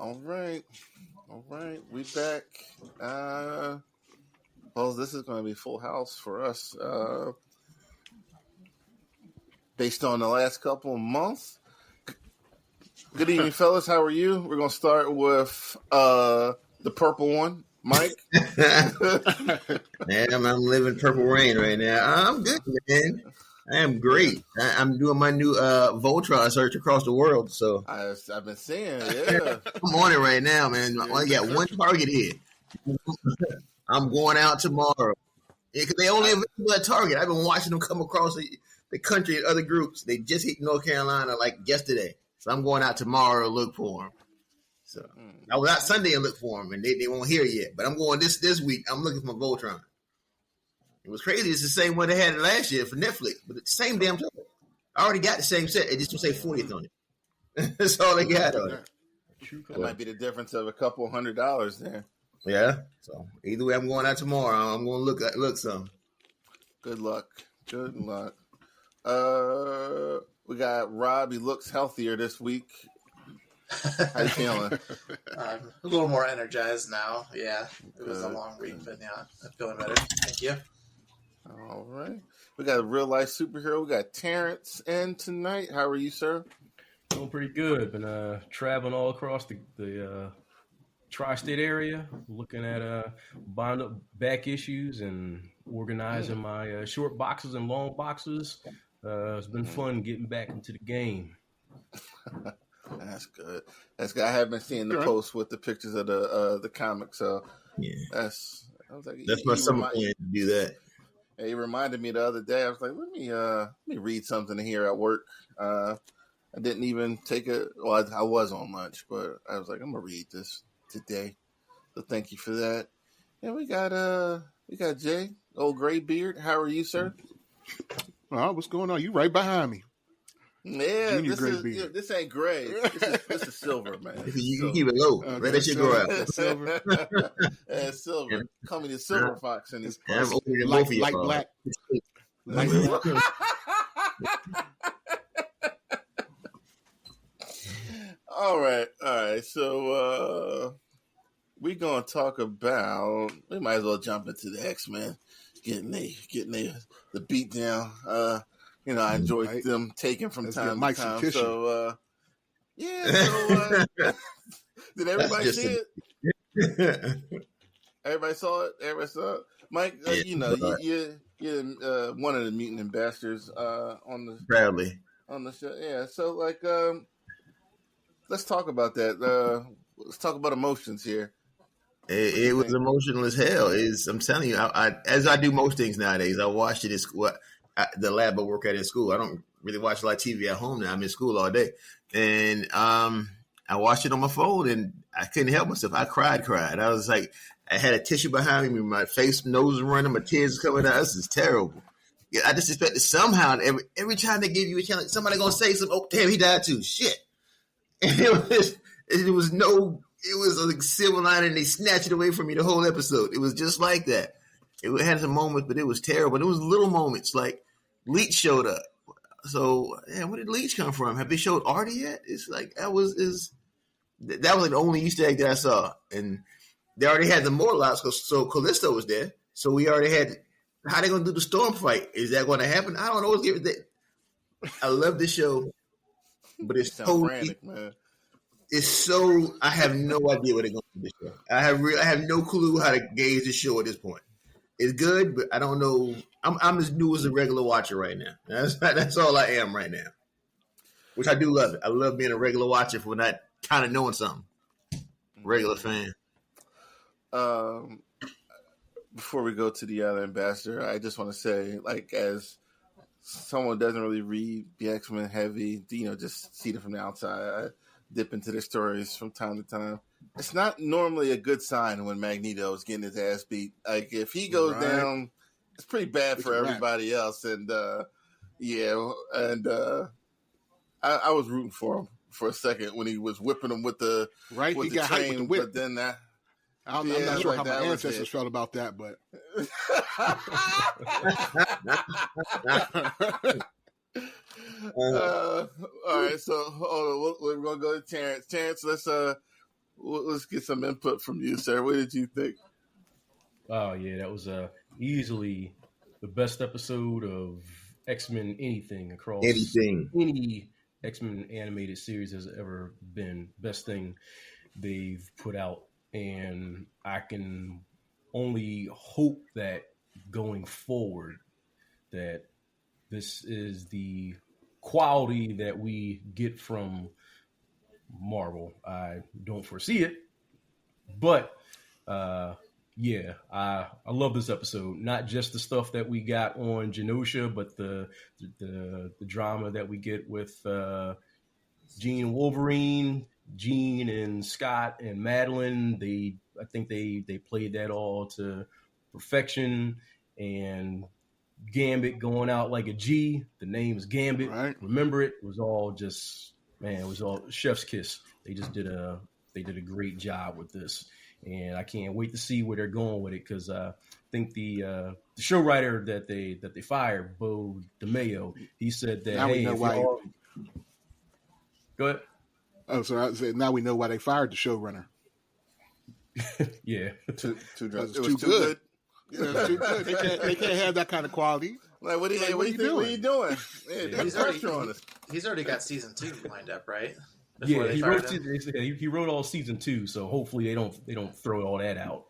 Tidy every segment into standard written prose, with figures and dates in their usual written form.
All right. We back. Well, this is going to be full house for us. Based on the last couple of months. Good evening, fellas. How are you? We're going to start with the purple one, Mike. Man, I'm living purple rain right now. I'm good, man. I am great. I'm doing my new Voltron search across the world. So I've been seeing, yeah. I'm on it right now, man. I only got one target hit. I'm going out tomorrow. Because they only available at Target. I've been watching them come across the country in other groups. They just hit North Carolina like yesterday. So I'm going out tomorrow to look for them. So I was out Sunday and look for them, and they won't hear yet. But I'm going this week. I'm looking for Voltron. It was crazy. It's the same one they had last year for Netflix, but it's the same damn toy. I already got the same set. It just don't say 40th on it. That's all they got on it. That might be the difference of a couple $100 there. Yeah. So either way, I'm going out tomorrow. I'm going to look some. Good luck. We got Rob. He looks healthier this week. How you feeling? I'm a little more energized now. Yeah, it was a long week, but yeah, I'm feeling better. Thank you. All right. We got a real life superhero. We got Terrence in tonight. How are you, sir? Doing pretty good. Been traveling all across the tri-state area, looking at buying up back issues and organizing my short boxes and long boxes. It's been fun getting back into the game. That's good. I have been seeing the posts with the pictures of the comics. So yeah, that's my summer plan to do that. He reminded me the other day. I was like, let me read something here at work. I didn't even take it. Well, I was on lunch, but I was like, I'm gonna read this today. So thank you for that. And we got Jay, old gray beard. How are you, sir? What's going on? You right behind me. Yeah, this ain't gray. This is silver, man. You keep it low. Okay. Let that shit go out. Silver. Yeah, silver. Call me the silver fox in this place. Light black. Light black. All right. So we're gonna talk about. We might as well jump into the X-Men, getting the beat down. I enjoyed them taking from time to time. So, did everybody see it? Everybody saw it. Mike, you're one of the mutant ambassadors on the show. Yeah. So, let's talk about that. Let's talk about emotions here. It was emotional as hell. I'm telling you, as I do most things nowadays, I watched it at school. The lab I work at in school. I don't really watch a lot of TV at home now. I'm in school all day. And I watched it on my phone, and I couldn't help myself. I cried. I was like, I had a tissue behind me. My face, nose running, my tears coming out. This is terrible. Yeah, I just expected somehow, every time they give you a challenge, somebody going to say something, oh, damn, he died too. Shit. And it was like silver line, and they snatched it away from me the whole episode. It was just like that. It had some moments, but it was terrible. It was little moments like Leech showed up. So, where did Leech come from? Have they showed Artie yet? It's like that was like the only Easter egg that I saw, and they already had the mortal out. So Callisto was there. So we already had. How they gonna do the storm fight? Is that going to happen? I don't know. I love this show, but it's totally frantic, man. It's so. I have no idea what they're going to do this show. I have no clue how to gauge the show at this point. It's good, but I don't know. I'm as new as a regular watcher right now. That's all I am right now, which I do love it. I love being a regular watcher for not kind of knowing something. Regular fan. Before we go to the other ambassador, I just want to say, like, as someone who doesn't really read the X-Men heavy, just see them from the outside. I dip into their stories from time to time. It's not normally a good sign when Magneto is getting his ass beat. Like, if he goes down, it's pretty bad for everybody else. And, I was rooting for him for a second when he was whipping him with the he got hyped with the whip. But then I'm not sure how my ancestors felt about that, but all right. So hold on, we're gonna go to Terrence. Terrence, let's let's get some input from you, sir. What did you think? Oh yeah, that was easily the best episode of X-Men anything across any X-Men animated series has ever been. Best thing they've put out, and I can only hope that going forward that this is the quality that we get from Marvel. I don't foresee it, but yeah, I love this episode. Not just the stuff that we got on Genosha, but the drama that we get with Jean and Wolverine, Jean and Scott and Madeline. I think they played that all to perfection. And Gambit going out like a G. The name is Gambit. Right. Remember it? It was all just, man, it was all chef's kiss. They did a great job with this. And I can't wait to see where they're going with it, because I think the show writer that they fired, Bo DeMayo, he said that, now hey, we know why. Go ahead. Oh, so I said now we know why they fired the showrunner. Yeah, Too drunk. It was too good. Yeah, it was too good. They can't have that kind of quality. Like, what are you doing? What are you doing? Yeah, He's already got season 2 lined up, right? Yeah, he wrote all season 2, so hopefully they don't throw all that out.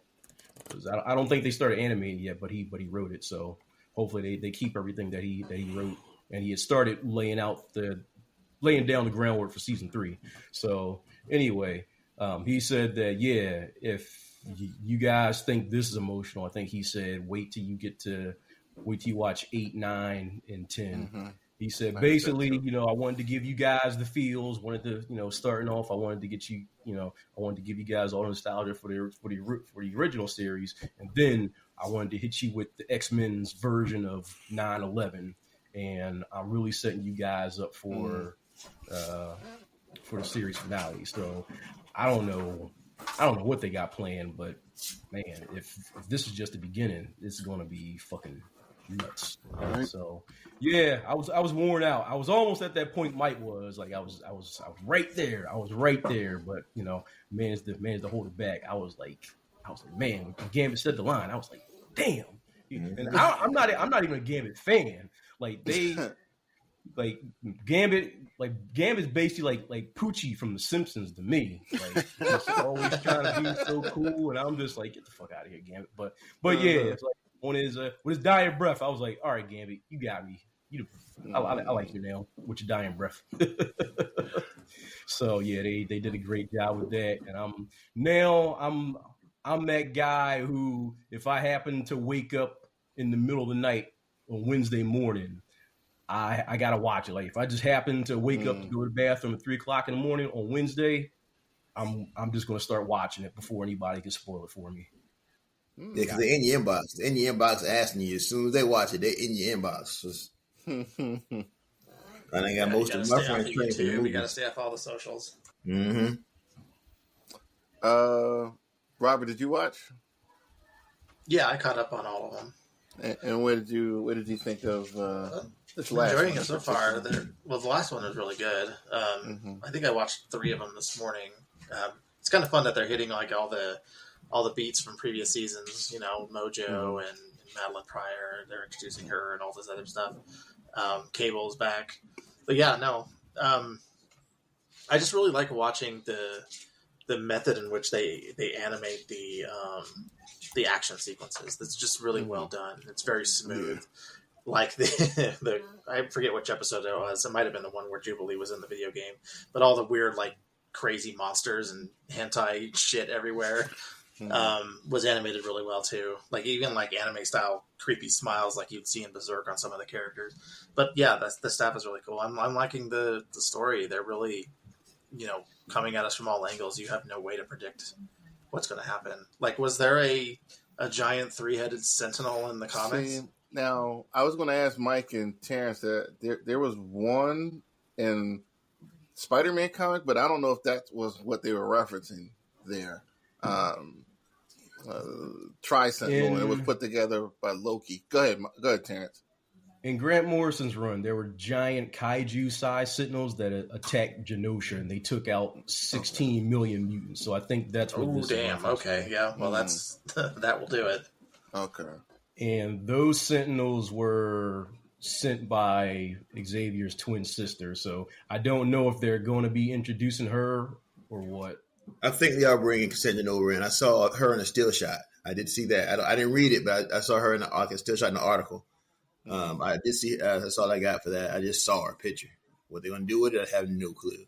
Because I don't think they started animating yet, but he wrote it, so hopefully they keep everything that he wrote, and he had started laying down the groundwork for season 3. So anyway, he said that, yeah, if you guys think this is emotional, I think he said wait till you watch 8, 9, and 10. Mm-hmm. He said basically, I wanted to give you guys the feels. Wanted to, starting off, I wanted to get you, I wanted to give you guys all nostalgia for the original series, and then I wanted to hit you with the X-Men's version of 9/11, and I'm really setting you guys up for the series finale. So I don't know what they got planned, but man, if this is just the beginning, it's gonna be fucking nuts. Right. So yeah, I was worn out. I was almost at that point Mike was. Like I was right there. I was right there, but managed to hold it back. I was like, man, when Gambit said the line, I was like, damn. And I'm not even a Gambit fan. Like they like Gambit's basically like Poochie from The Simpsons to me. Like just always trying to be so cool, and I'm just like, get the fuck out of here, Gambit. But yeah, it's like on with his dying breath, I was like, all right, Gambit, you got me. I like you now with your dying breath. So yeah, they did a great job with that, and I'm that guy who, if I happen to wake up in the middle of the night on Wednesday morning, I gotta watch it. Like if I just happen to wake up to go to the bathroom at 3:00 in the morning on Wednesday, I'm just gonna start watching it before anybody can spoil it for me. Yeah, because they're in your inbox. They're in your inbox asking you. As soon as they watch it, they're in your inbox. I think most of my friends trained for the movie. We gotta stay off all the socials. Mm-hmm. Robert, did you watch? Yeah, I caught up on all of them. And what did you think of this last enjoying one? It so far. The last one was really good. I think I watched 3 of them this morning. It's kind of fun that they're hitting like all the beats from previous seasons. Mojo and Madeline Pryor. They're introducing her and all this other stuff. Cable's back, but yeah, no. I just really like watching the method in which they animate the action sequences. That's just really well done. It's very smooth. Yeah. Like the I forget which episode it was. It might have been the one where Jubilee was in the video game, but all the weird like crazy monsters and hentai shit everywhere was animated really well too. Like even like anime style creepy smiles like you'd see in Berserk on some of the characters. But yeah, the staff is really cool. I'm liking the story. They're really coming at us from all angles. You have no way to predict what's going to happen. Like, was there a giant 3-headed sentinel in the comics? See, now, I was going to ask Mike and Terrence that there was one in Spider-Man comic, but I don't know if that was what they were referencing there. Tri-Sentinel, and it was put together by Loki. Go ahead, Terrence. In Grant Morrison's run, there were giant kaiju-sized sentinels that attacked Genosha, and they took out 16 million mutants. So I think that's what this is. Oh, damn. Okay, yeah. Well, that's that will do it. Okay. And those sentinels were sent by Xavier's twin sister. So I don't know if they're going to be introducing her or what. I think they are bringing Sentinel in. I saw her in a still shot. I did see that. I didn't read it, but I saw her in a still shot in the article. I did see. That's all I got for that. I just saw her picture. What they're gonna do with it, I have no clue.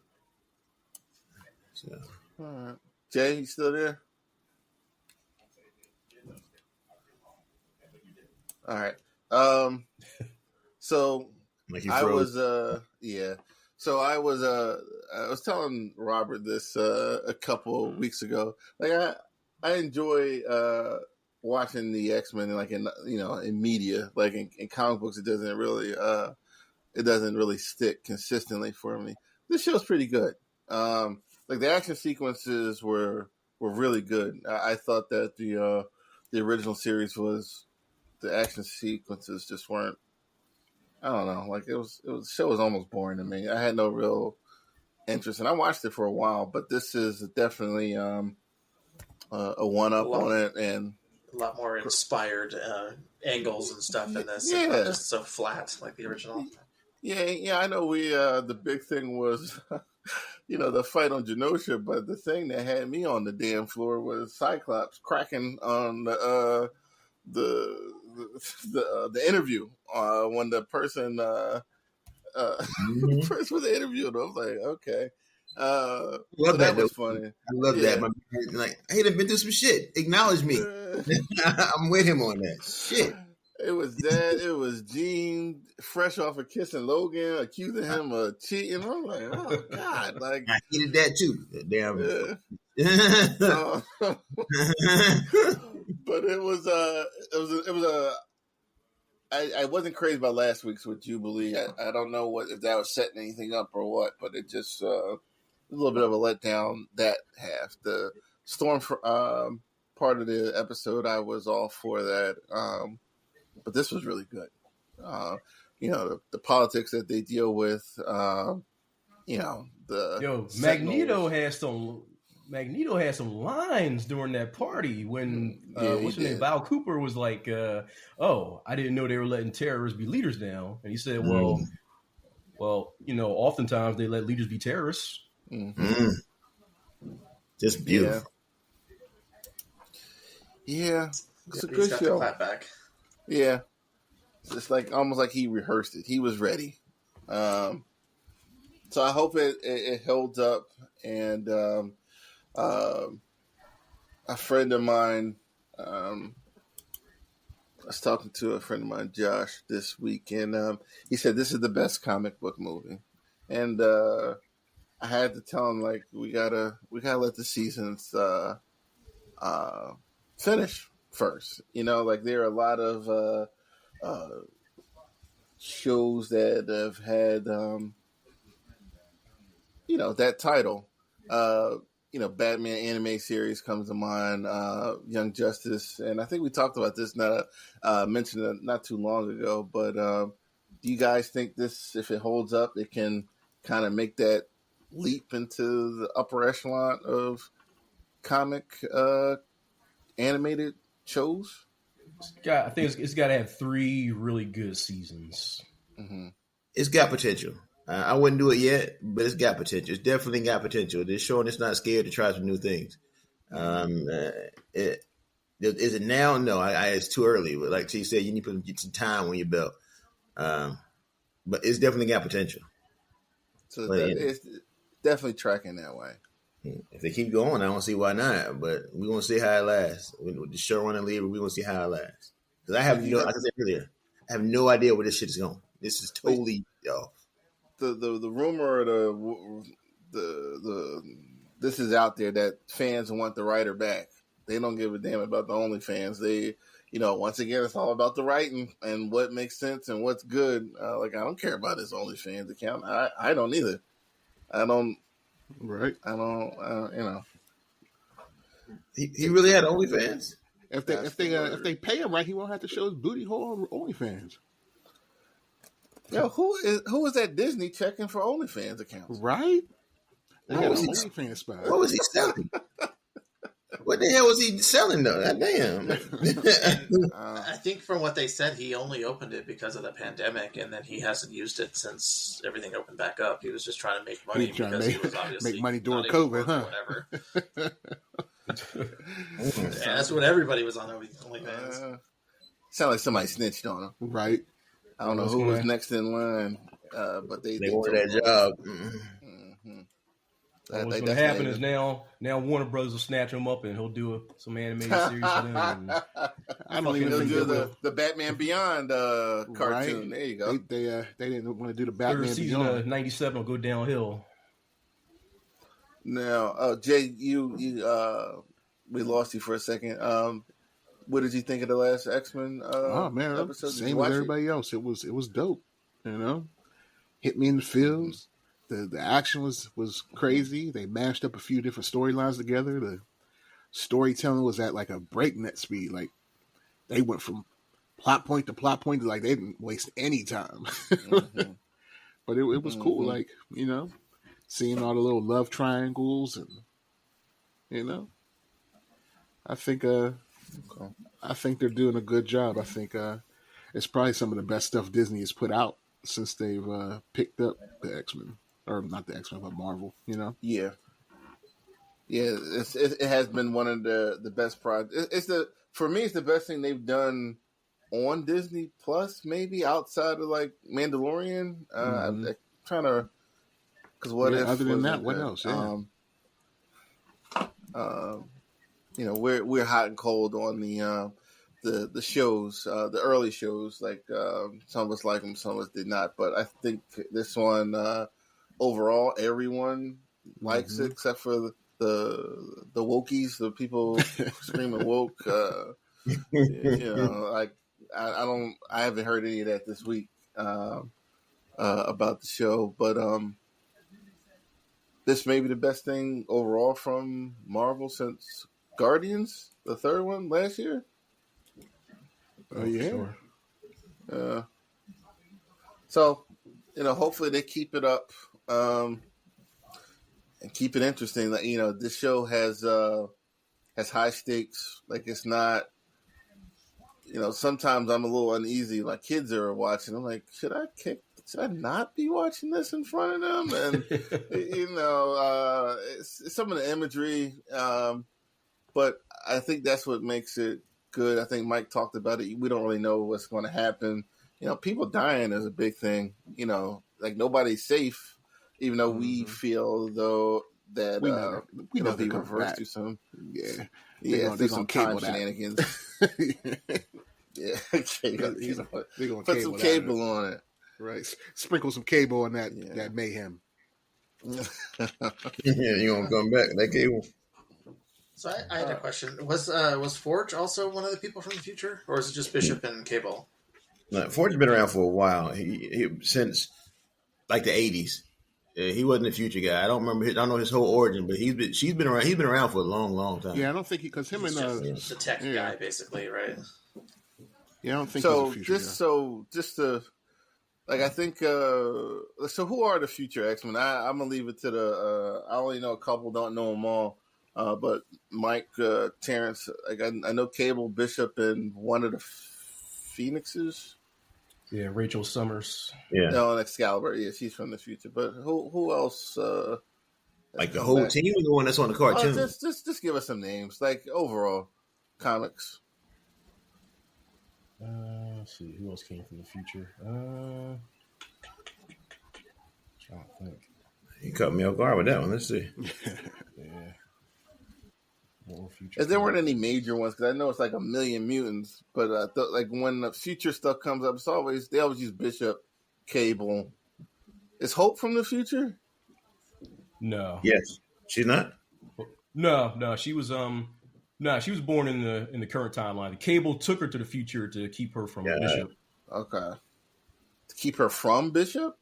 So, all right. Jay, you still there? All right. So like I was So I was telling Robert this a couple of weeks ago. Like I enjoy watching the X-Men like in media, like in comic books. It doesn't really stick consistently for me. This show's pretty good. Like the action sequences were really good. I thought that the original series the action sequences just weren't. I don't know. Like the show was almost boring to me. I had no real interest, and I watched it for a while. But this is definitely a one-up on it, and a lot more inspired angles and stuff in this. Yeah, not just so flat like the original. Yeah. I know the big thing was, the fight on Genosha, but the thing that had me on the damn floor was Cyclops cracking on the interview when the person first was interviewed. I was like, okay. Love that was funny. I love that. Like, hey, I've been through some shit. Acknowledge me. I'm with him on that shit. It was that. It was Gene, fresh off of kissing Logan, accusing him of cheating. I'm like, oh god! Like I hated that too. Damn. But it was I wasn't crazy about last week's with Jubilee. I don't know if that was setting anything up or what, but it just a little bit of a letdown that half. The Storm part of the episode, I was all for that. But this was really good. The politics that they deal with. Magneto had some lines during that party when what's her name? Val Cooper was like, I didn't know they were letting terrorists be leaders now. And he said, oftentimes they let leaders be terrorists. Mm-hmm. Just beautiful. Yeah. It's a good show. Clap back. Yeah. It's almost like he rehearsed it. He was ready. So I hope it holds up. And a friend of mine, I was talking to a friend of mine, Josh, this week, and he said this is the best comic book movie. And I had to tell him, like, we gotta let the seasons finish first. Like there are a lot of shows that have had that title. Batman anime series comes to mind, Young Justice, and I think we talked about this, mentioned it not too long ago, but do you guys think this, if it holds up, it can kind of make that leap into the upper echelon of comic animated shows? I think it's got to have 3 really good seasons. Mm-hmm. It's got potential. I wouldn't do it yet, but it's got potential. It's definitely got potential. They're showing it's not scared to try some new things. Is it now? No, it's too early. But like she said, you need to get some time on your belt. But it's definitely got potential. So it's definitely tracking that way. If they keep going, I don't see why not. But we're going to see how it lasts. With the showrunner leader, we're going to see how it lasts. Because I have like I said earlier, I have no idea where this shit is going. This is totally off. The rumor or the this is out there that fans want the writer back. They don't give a damn about the OnlyFans. They, once again, it's all about the writing and what makes sense and what's good. I don't care about his OnlyFans account. I don't either. I don't. Right. I don't. He really had OnlyFans. If they pay him right, he won't have to show his booty hole on OnlyFans. Yo, who is at Disney checking for OnlyFans accounts? Right? They got was an he- OnlyFans spot. What was he selling? What the hell was he selling though? God damn. I think from what they said, he only opened it because of the pandemic, and then he hasn't used it since everything opened back up. He was just trying to make money because he was obviously make money during not able to COVID, work huh? or whatever. Yeah, that's when everybody was on OnlyFans. Sound like somebody snitched on him. Right. I don't know who was next in line, but they wanted that job. What's going to happen is now Warner Brothers will snatch him up and he'll do some animated series for them. And I don't even think do the Batman Beyond cartoon. Right. There you go. They didn't want to do the Batman third season Beyond. of '97 will go downhill. Now, Jay, you we lost you for a second. What did you think of the last X-Men Oh man, episode? Same as everybody else. It was dope. Hit me in the feels. The action was crazy. They mashed up a few different storylines together. The storytelling was at like a breakneck speed. Like they went from plot point to plot point. Like they didn't waste any time. But it was cool. Like seeing all the little love triangles and I think they're doing a good job. I think it's probably some of the best stuff Disney has put out since they've picked up the X-Men. Or not the X-Men, but Marvel, Yeah. It has been one of the best projects. For me, it's the best thing they've done on Disney Plus, maybe outside of like Mandalorian. I'm trying to, because other than that, what else? Yeah. We're hot and cold on the shows, the early shows. Like some of us like them, some of us did not. But I think this one. Overall, everyone likes it except for the wokies, the people screaming woke. Like I haven't heard any of that this week about the show, but this may be the best thing overall from Marvel since Guardians, the third one last year. Oh yeah. Sure. So, hopefully they keep it up. And keep it interesting. Like this show has high stakes. Like it's not. Sometimes I'm a little uneasy. Like kids are watching. I'm like, should I not be watching this in front of them? And it's some of the imagery. But I think that's what makes it good. I think Mike talked about it. We don't really know what's going to happen. People dying is a big thing. Like nobody's safe. Even though we feel though that we know be reversed to some through some time shenanigans. Okay, put some cable on it, right? Sprinkle some cable on that mayhem. You gonna come back that cable? So I had a question. Was Forge also one of the people from the future, or is it just Bishop and Cable? No, Forge has been around for a while. He since like the 80s. He wasn't a future guy. I don't know his whole origin, but he's been around. He's been around for a long, long time. Yeah, I don't think because him and the tech guy, basically, right? Yeah, I don't think so. He's a future guy. Just to like, I think. So who are the future X-Men? I'm gonna leave it to the. I only know a couple. Don't know them all. But Mike, Terrence. Like I know Cable, Bishop, and one of the Phoenixes. Yeah, Rachel Summers. Yeah. No, Excalibur. Yeah, she's from the future. But who else? Like the whole team, or the one that's on the cartoon? Just give us some names. Like overall, comics. Let's see who else came from the future. Trying to think. He caught me off guard with that one. Let's see. Yeah. More future. If there weren't any major ones, because I know it's like a million mutants, but I thought like when the future stuff comes up, they always use Bishop, Cable. Is Hope from the future? No. Yes, she's not. No, she was she was born in the current timeline. The Cable took her to the future to keep her from Bishop. Okay. To keep her from Bishop?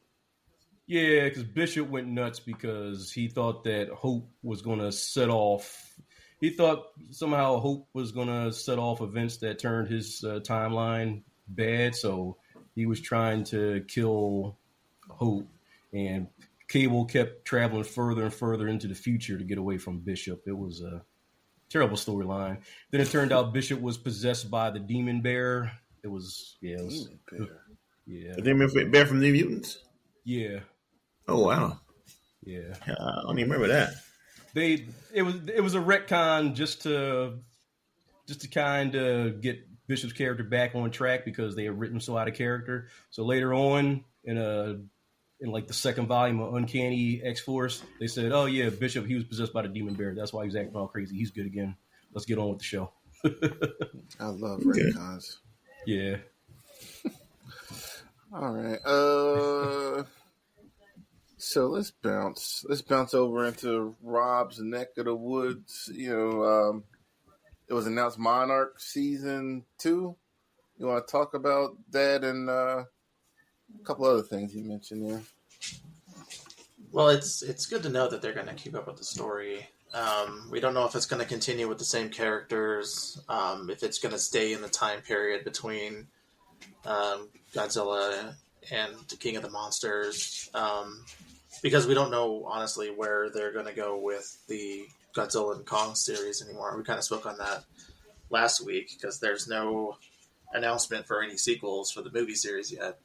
Yeah, because Bishop went nuts because he thought that Hope was going to set off. He thought somehow Hope was going to set off events that turned his timeline bad. So He was trying to kill Hope, and Cable kept traveling further and further into the future to get away from Bishop. It was a terrible storyline. Then it turned out Bishop was possessed by the Demon Bear. Demon Bear. Yeah. The Demon Bear from New Mutants? Yeah. Oh, wow. Yeah. I don't even remember that. It was a retcon just to kind of get Bishop's character back on track because they had written him so out of character. So later on in like the second volume of Uncanny X-Force, they said, "Oh yeah, Bishop, he was possessed by the Demon Bear. That's why he was acting all crazy. He's good again. Let's get on with the show." I love retcons. Yeah. All right. So let's bounce over into Rob's neck of the woods. It was announced Monarch season 2. You want to talk about that and a couple other things you mentioned there? Well, it's good to know that they're going to keep up with the story. We don't know if it's going to continue with the same characters, if it's going to stay in the time period between Godzilla and the King of the Monsters, because we don't know, honestly, where they're going to go with the Godzilla and Kong series anymore. We kind of spoke on that last week because there's no announcement for any sequels for the movie series yet.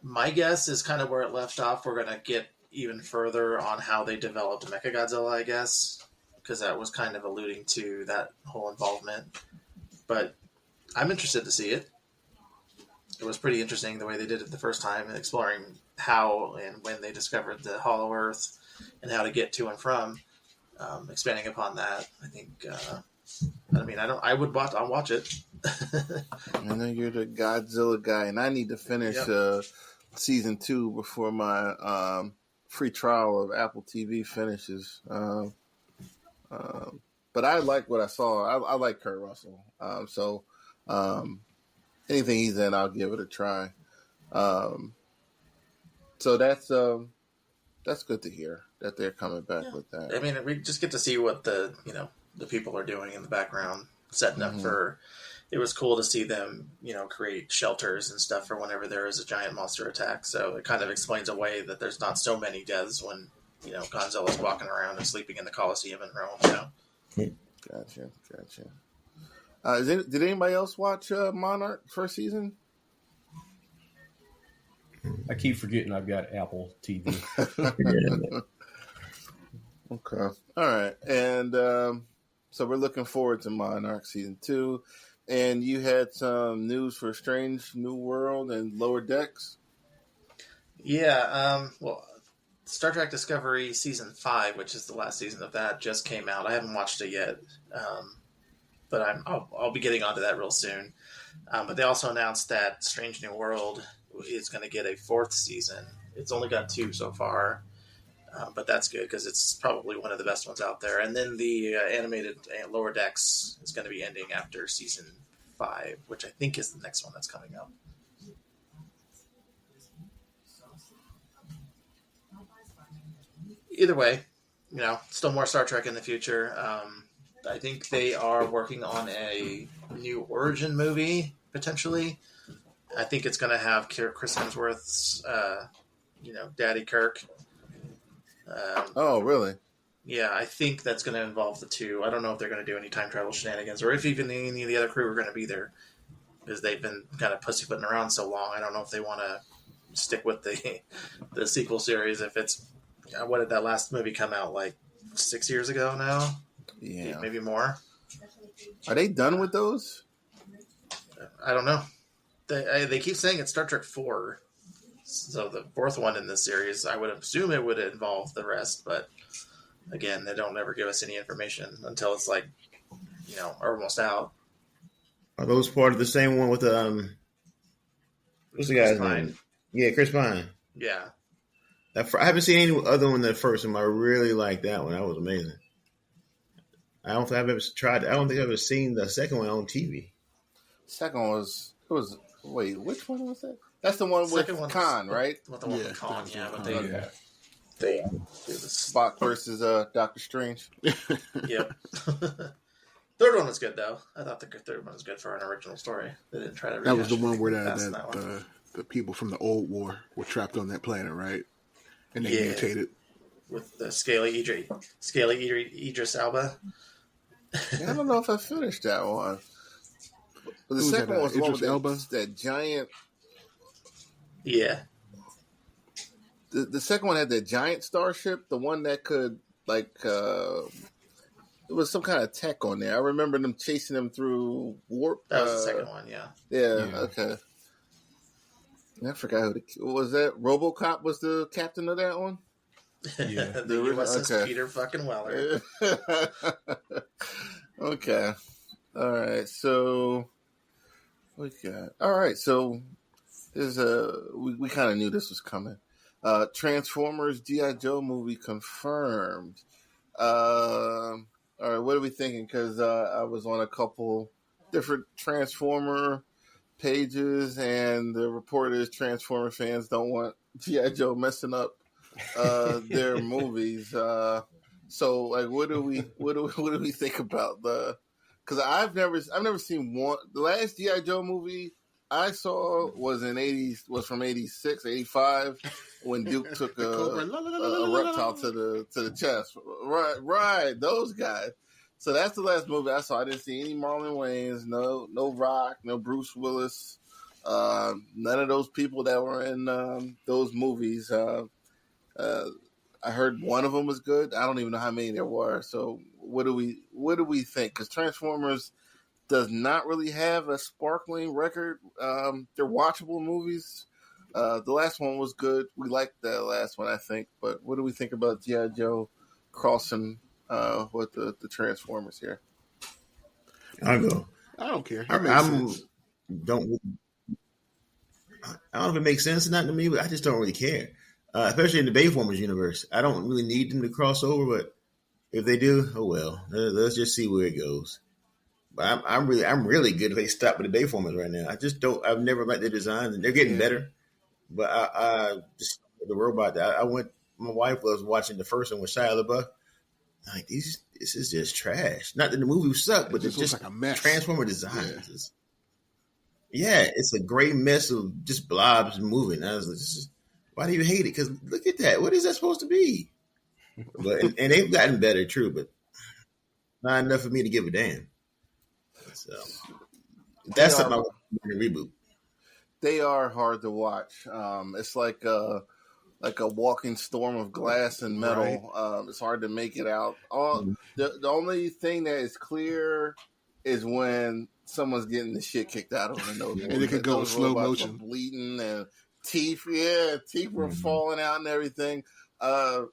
My guess is kind of where it left off. We're going to get even further on how they developed Mechagodzilla, I guess, because that was kind of alluding to that whole involvement. But I'm interested to see it. It was pretty interesting the way they did it the first time and exploring how and when they discovered the Hollow Earth and how to get to and from. Expanding upon that, I think. I'll watch it. I know you're the Godzilla guy, and I need to finish season 2 before my free trial of Apple TV finishes. But I like what I saw. I like Kurt Russell. So anything he's in, I'll give it a try. So that's good to hear that they're coming back with that. I mean, we just get to see what the people are doing in the background, setting up for. It was cool to see them, create shelters and stuff for whenever there is a giant monster attack. So it kind of explains away that there's not so many deaths when Godzilla's walking around and sleeping in the Coliseum in Rome. Gotcha. Did anybody else watch Monarch first season? I keep forgetting I've got Apple TV. Okay. All right. And so we're looking forward to Monarch season 2. And you had some news for Strange New World and Lower Decks? Yeah. Well, Star Trek Discovery season 5, which is the last season of that, just came out. I haven't watched it yet, but I'll be getting onto that real soon. But they also announced that Strange New World is going to get a 4th season. It's only got 2 so far, but that's good because it's probably one of the best ones out there. And then the animated Lower Decks is going to be ending after season 5, which I think is the next one that's coming up. Either way, still more Star Trek in the future. I think they are working on a new origin movie, potentially. I think it's going to have Chris Hemsworth's, Daddy Kirk. Oh, really? Yeah, I think that's going to involve the two. I don't know if they're going to do any time travel shenanigans or if even any of the other crew are going to be there because they've been kind of pussyfooting around so long. I don't know if they want to stick with the sequel series. If it's what did that last movie come out like 6 years ago now? Yeah, maybe more. Are they done with those? I don't know. They keep saying it's Star Trek 4. So the 4th one in this series, I would assume it would involve the rest, but again, they don't ever give us any information until it's like, almost out. Are those part of the same one with what's the guy's name? Yeah, Chris Pine. Yeah. I haven't seen any other one than the first one. I really like that one. That was amazing. I don't think I've ever seen the second one on TV. Second one wait, which one was that? That's the one with Khan, right? With the one with Khan, yeah. But they do Spock versus Doctor Strange. Yep. Third one was good though. I thought the third one was good for an original story. They didn't try to. That was the one where the the people from the old war were trapped on that planet, right? And they Yeah. mutated with the scaly Idris Elba. I don't know if I finished that one. But the second one was the one with that giant. Yeah. The second one had that giant starship, the one that could it was some kind of tech on there. I remember them chasing them through warp. That was the second one, yeah. Yeah. Okay. I forgot who was that. RoboCop was the captain of that one. Yeah, the USS Peter fucking Weller. Okay. All right. So what we got? All right. So there's we kind of knew this was coming. Transformers G.I. Joe movie confirmed. All right, what are we thinking? Because I was on a couple different Transformer pages, and the report is Transformer fans don't want G.I. Joe messing up their movies. So, like, what do we think about the? Because I've never seen one. The last G.I. Joe movie I saw was from 86, 85, when Duke took a reptile to the chest. Right, those guys. So that's the last movie I saw. I didn't see any Marlon Wayans, no Rock, no Bruce Willis, none of those people that were in those movies. I heard one of them was good. I don't even know how many there were. So what do we think? Because Transformers does not really have a sparkling record. They're watchable movies. The last one was good. We liked the last one, I think. But what do we think about G.I. Joe crossing with the Transformers here? I'll go. I don't care. I don't know if it makes sense or not to me, but I just don't really care. Especially in the Bayformers universe. I don't really need them to cross over, but if they do, oh well. Let's just see where it goes. But I'm really good if they stop with the Bayformers right now. I've never liked their designs, and they're getting better. But I just the robot. My wife was watching the first one with Shia LaBeouf. Like this is just trash. Not that the movie sucked, but it's just like a mess. Transformer designs. Yeah, it's a gray mess of just blobs moving. I was like, why do you hate it? Because look at that. What is that supposed to be? But and they've gotten better, true, but not enough for me to give a damn. So that's something I want to reboot. They are hard to watch. It's like a walking storm of glass and metal. Right. It's hard to make it out. The only thing that is clear is when someone's getting the shit kicked out of them. And it could go in slow motion, bleeding and teeth were falling out and everything. My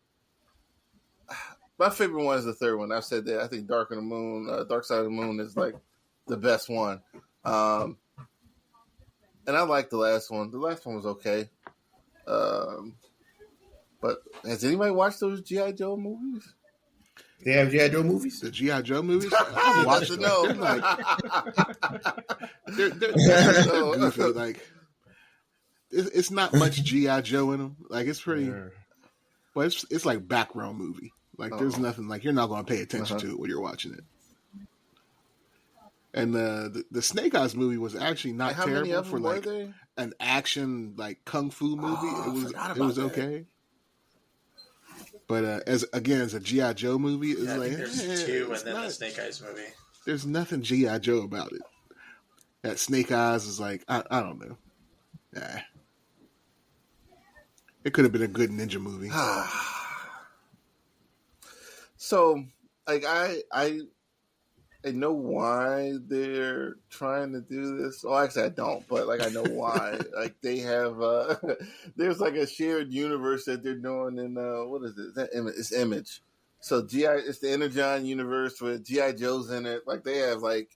favorite one is the third one. I've said that. I think Dark Side of the Moon is like the best one. And I like the last one. The last one was okay. But has anybody watched those G.I. Joe movies? They have G.I. Joe movies? The G.I. Joe movies? I've watched them. They're goofy. Like, it's not much G.I. Joe in them. Like, it's pretty... But it's like background movie. Like, there's nothing... Like, you're not going to pay attention to it when you're watching it. And the Snake Eyes movie was actually not terrible for like an action like kung fu movie. It was okay. But as a G.I. Joe movie, it's like there's two, and then the Snake Eyes movie. There's nothing G.I. Joe about it. That Snake Eyes is like I don't know. Nah. It could have been a good ninja movie. So, like I know why they're trying to do this. Well, actually, I don't, but like I know why. Like they have, there's like a shared universe that they're doing in what is it? It's Image. So it's the Energon universe with G.I. Joe's in it. Like they have like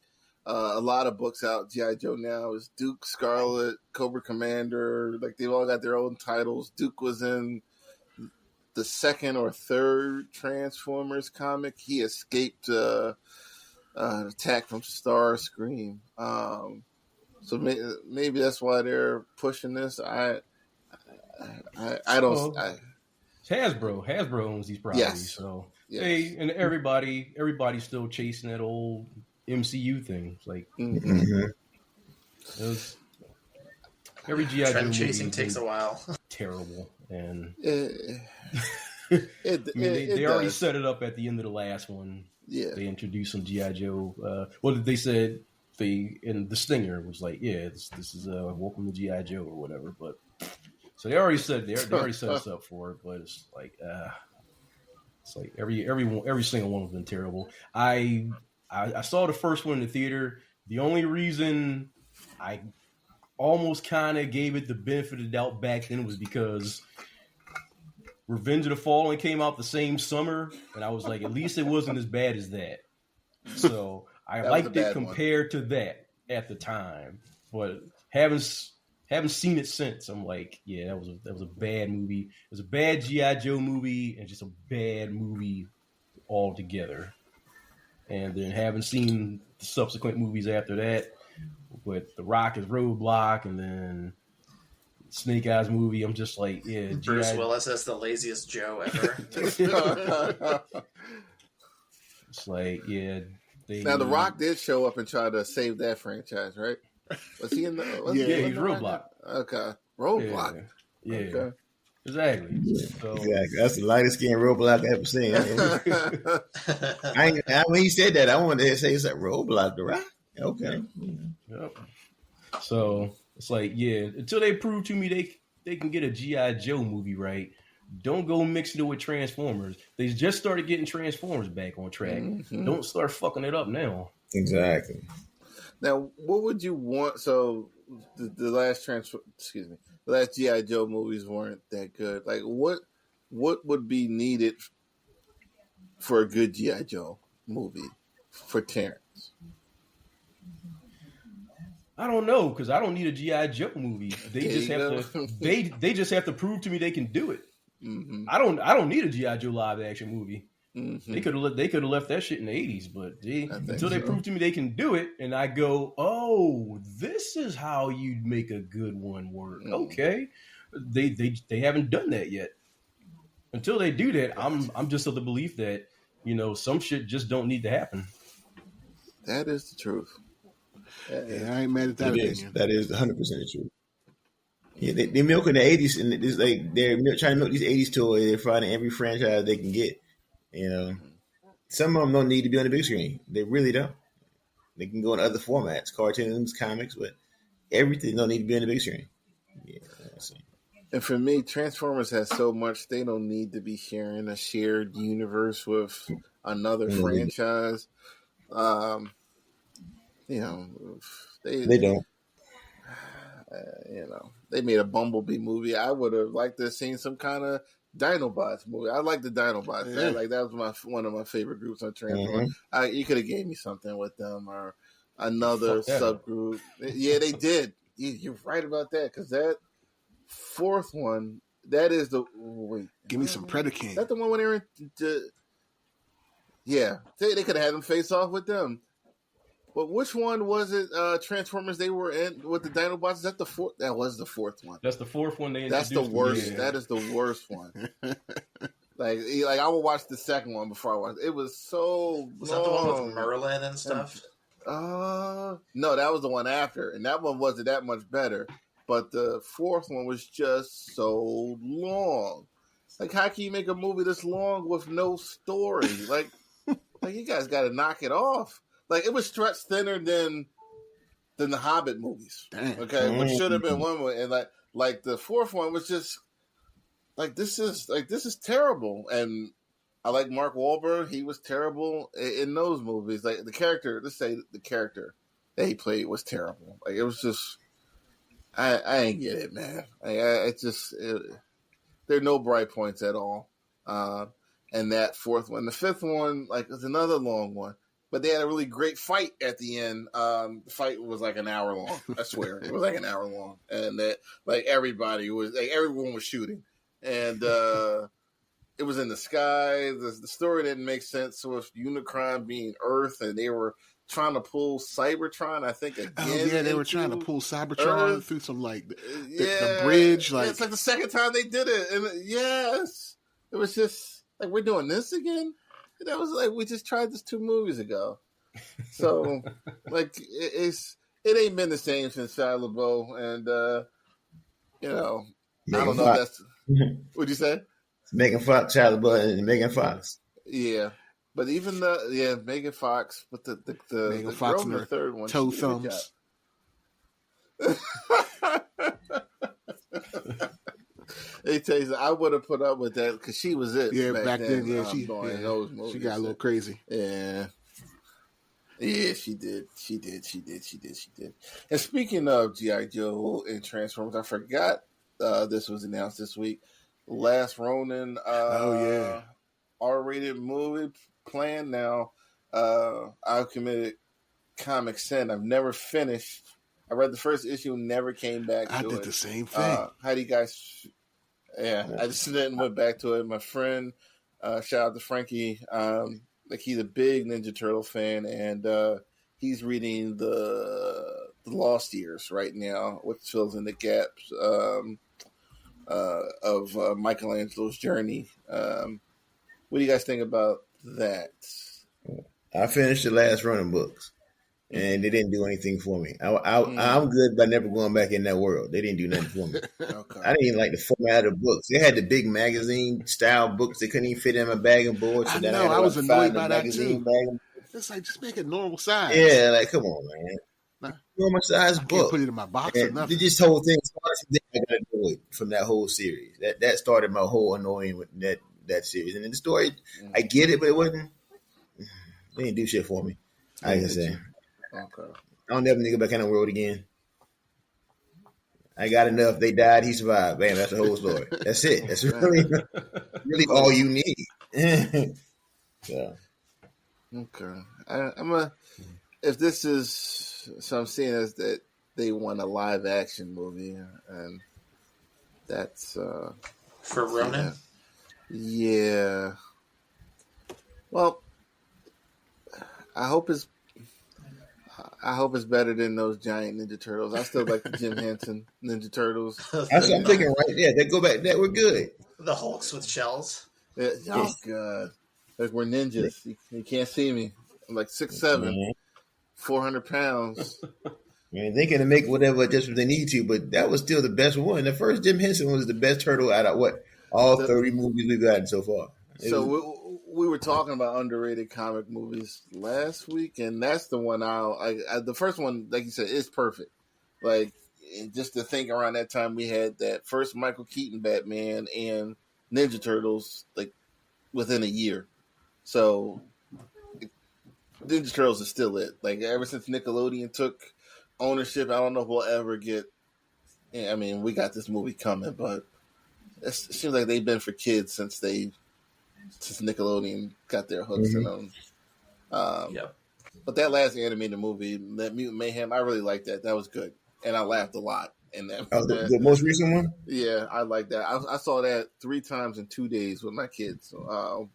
a lot of books out. G.I. Joe now is Duke, Scarlet, Cobra Commander. Like they've all got their own titles. Duke was in the second or third Transformers comic. He escaped attack from Starscream. So maybe that's why they're pushing this. I don't. Hasbro owns these properties, so and everybody's still chasing that old MCU thing. It's like Mm-hmm. it was, every GI Joe Trend movie chasing takes a while. terrible, and they already does. set it up at the end of the last one. Yeah. They introduced some GI Joe. They said in the stinger was like, yeah, this is welcome to GI Joe or whatever. But so they already set us up for it. But it's like every single one has been terrible. I saw the first one in the theater. The only reason I almost kind of gave it the benefit of the doubt back then was because Revenge of the Fallen came out the same summer, and I was like, at least it wasn't as bad as that. So I liked it compared to that at the time, but haven't seen it since. I'm like, yeah, that was a bad movie. It was a bad G.I. Joe movie and just a bad movie altogether. And then haven't seen the subsequent movies after that. With The Rock as Roadblock, and then Snake Eyes movie. I'm just like, yeah. Bruce Willis as the laziest Joe ever. It's like, yeah. Now The Rock did show up and try to save that franchise, right? Was he in the? He was Roadblock. Okay, Roadblock. Yeah. Okay. Exactly. So, exactly. That's the lightest skin Roadblock I ever seen. When he said that, I wanted to say it's like Roadblock, The Rock. Okay. Yep. So it's like, yeah, until they prove to me they can get a G.I. Joe movie right, don't go mixing it with Transformers. They just started getting Transformers back on track. Mm-hmm. Don't start fucking it up now. Exactly. Now, what would you want? So the last the last G.I. Joe movies weren't that good. Like, what would be needed for a good G.I. Joe movie for Terrence? I don't know, because I don't need a G.I. Joe movie. They just have to prove to me they can do it. Mm-hmm. I don't need a G.I. Joe live action movie. Mm-hmm. They could have left that shit in the 80s, but until they prove to me they can do it, and I go, oh, this is how you'd make a good one work. Mm-hmm. Okay, they haven't done that yet. Until they do that, I'm just of the belief that some shit just don't need to happen. That is the truth. Yeah, I ain't mad at that. That is 100% true. Yeah, they're milking the 80s, and it's like they're trying to milk these 80s toys. They're finding every franchise they can get. Some of them don't need to be on the big screen. They really don't. They can go in other formats, cartoons, comics, but everything don't need to be on the big screen. Yeah, and for me, Transformers has so much they don't need to be sharing a shared universe with another franchise. They don't. They made a Bumblebee movie. I would have liked to have seen some kind of Dinobots movie. I like the Dinobots. Yeah. That was one of my favorite groups on Transformers. Mm-hmm. You could have gave me something with them or another subgroup. Yeah, they did. You're right about that, because that fourth one, that is the wait. Give me some Predaking. Is that the one when they were yeah, they could have had them face off with them. But which one was it? Transformers they were in with the Dinobots. Is that the fourth? That was the fourth one. That's the fourth one they introduced. That's the worst. Yeah. That is the worst one. like I will watch the second one before I watch it. It was so Was that the one with Merlin and stuff? No, that was the one after, and that one wasn't that much better. But the fourth one was just so long. Like, how can you make a movie this long with no story? Like you guys got to knock it off. Like, it was stretched thinner than the Hobbit movies. Dang. Okay, which should have been one way. And like the fourth one was just like this is terrible. And I like Mark Wahlberg. He was terrible in those movies. Like the character that he played was terrible. Like, it was just I ain't get it, man. There are no bright points at all. And that fourth one, the fifth one, is another long one. But they had a really great fight at the end. The fight was like an hour long. I swear, it was like an hour long, and that everyone was shooting, and it was in the sky. The story didn't make sense with Unicron being Earth, and they were trying to pull Cybertron. I think again. Oh yeah, they were trying to pull Cybertron Earth through some the bridge. It's like the second time they did it, and yes, it was just like, we're doing this again. That was like, we just tried this 2 movies ago. So, like, it ain't been the same since Shia LaBeouf, and you know, I Megan don't know if Fox. that's what'd you say? Megan Fox, Shia LaBeouf, and Megan Fox. Yeah, but even Megan Fox, but the Megan Fox girl in and the her third one, toe she did a good thumbs. job. They tell you, I would have put up with that because she was it. Yeah, back then, yeah, those movies. she got a little crazy. Yeah. Yeah, she did. And speaking of G.I. Joe and Transformers, I forgot this was announced this week. Last Ronin R-rated movie planned now. I've committed comic sin. I've never finished. I read the first issue, never came back to it. I did the same thing. How do you guys... Yeah, I just then went back to it. My friend, shout out to Frankie, like he's a big Ninja Turtle fan, and he's reading the Lost Years right now, which fills in the gaps of Michelangelo's journey. What do you guys think about that? I finished the last running books, and they didn't do anything for me. I'm good by never going back in that world. They didn't do nothing for me. Okay. I didn't even like the format of the books. They had the big magazine style books. They couldn't even fit in my bag and board. So I then know. I was annoyed by that too. It's like, just make it normal size. Yeah, like, come on, man. Normal size book. Can't put it in my box or nothing. This whole thing started I got annoyed from that whole series. That started my whole annoying with that series. And then the story, I get it, but it wasn't. They didn't do shit for me. I can say. Okay. I don't never nigga back in the world again. I got enough. They died. He survived. Bam. That's the whole story. That's it. That's really all you need. So. Okay. If this is, so I'm seeing is that they want a live action movie, and that's for Ronin. Yeah. Well, I hope it's better than those giant Ninja Turtles. I still like the Jim Henson Ninja Turtles. That's what I'm thinking, right? Yeah, they go back. That we're good. The Hulks with shells. Yeah, oh God, like we're ninjas. You can't see me. I'm like 6'7", 400 pounds. Man, they can make whatever adjustments they need to, but that was still the best one. The first Jim Henson was the best turtle out of all 30 movies we've gotten so far. We were talking about underrated comic movies last week, and that's the one the first one, like you said, is perfect. Like, just to think around that time, we had that first Michael Keaton Batman and Ninja Turtles, like, within a year. So, Ninja Turtles is still it. Like, ever since Nickelodeon took ownership, I don't know if we'll ever get... I mean, we got this movie coming, but it seems like they've been for kids since Nickelodeon got their hooks in them. But that last animated movie, that Mutant Mayhem, I really liked that. That was good. And I laughed a lot in that. The most recent one? Yeah, I like that. I saw that 3 times in 2 days with my kids. I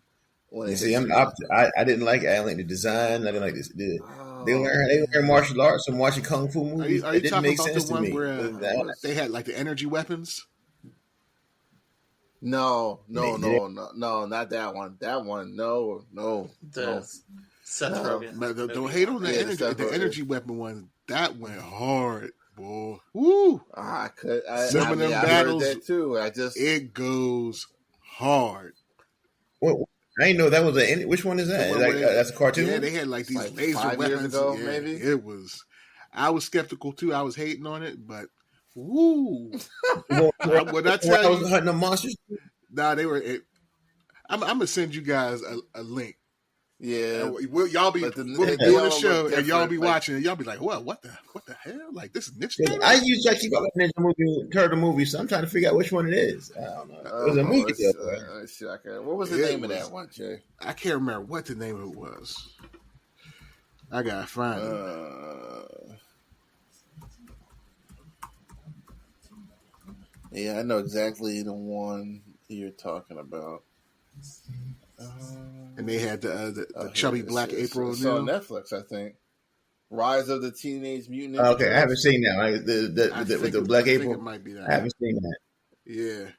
didn't like it. I didn't like the design. I didn't like this. They learn martial arts and watching kung fu movies. Are you it didn't talking make about sense the one to me. where they had like the energy weapons? No, not that one. That one, no. Seth Rogen. Don't hate on the energy weapon one. That went hard, boy. Woo! Some of them battles heard that too. It goes hard. Well, I didn't know that was which one is that? That's a cartoon? Yeah, they had like these laser 5 weapons. years ago, yeah, maybe. It was. I was skeptical too. I was hating on it, but woo! When I tell you, I was hunting the monsters. Nah, they were. I'm gonna send you guys a link. Yeah, y'all be we'll be doing the show, and y'all be watching, and y'all be like, "What the hell? Like this is Ninja?" I usually keep up with Ninja Turtle movies, so I'm trying to figure out which one it is. I don't know. It was a movie. What was the name of that one, Jay? I can't remember what the name of it was. I gotta find it. Yeah, I know exactly the one you're talking about. And they had the chubby black April. It's on Netflix, I think. Rise of the Teenage Mutant Ninja Turtles. I haven't seen that. With the black April. It might be that. I haven't seen that. Yeah.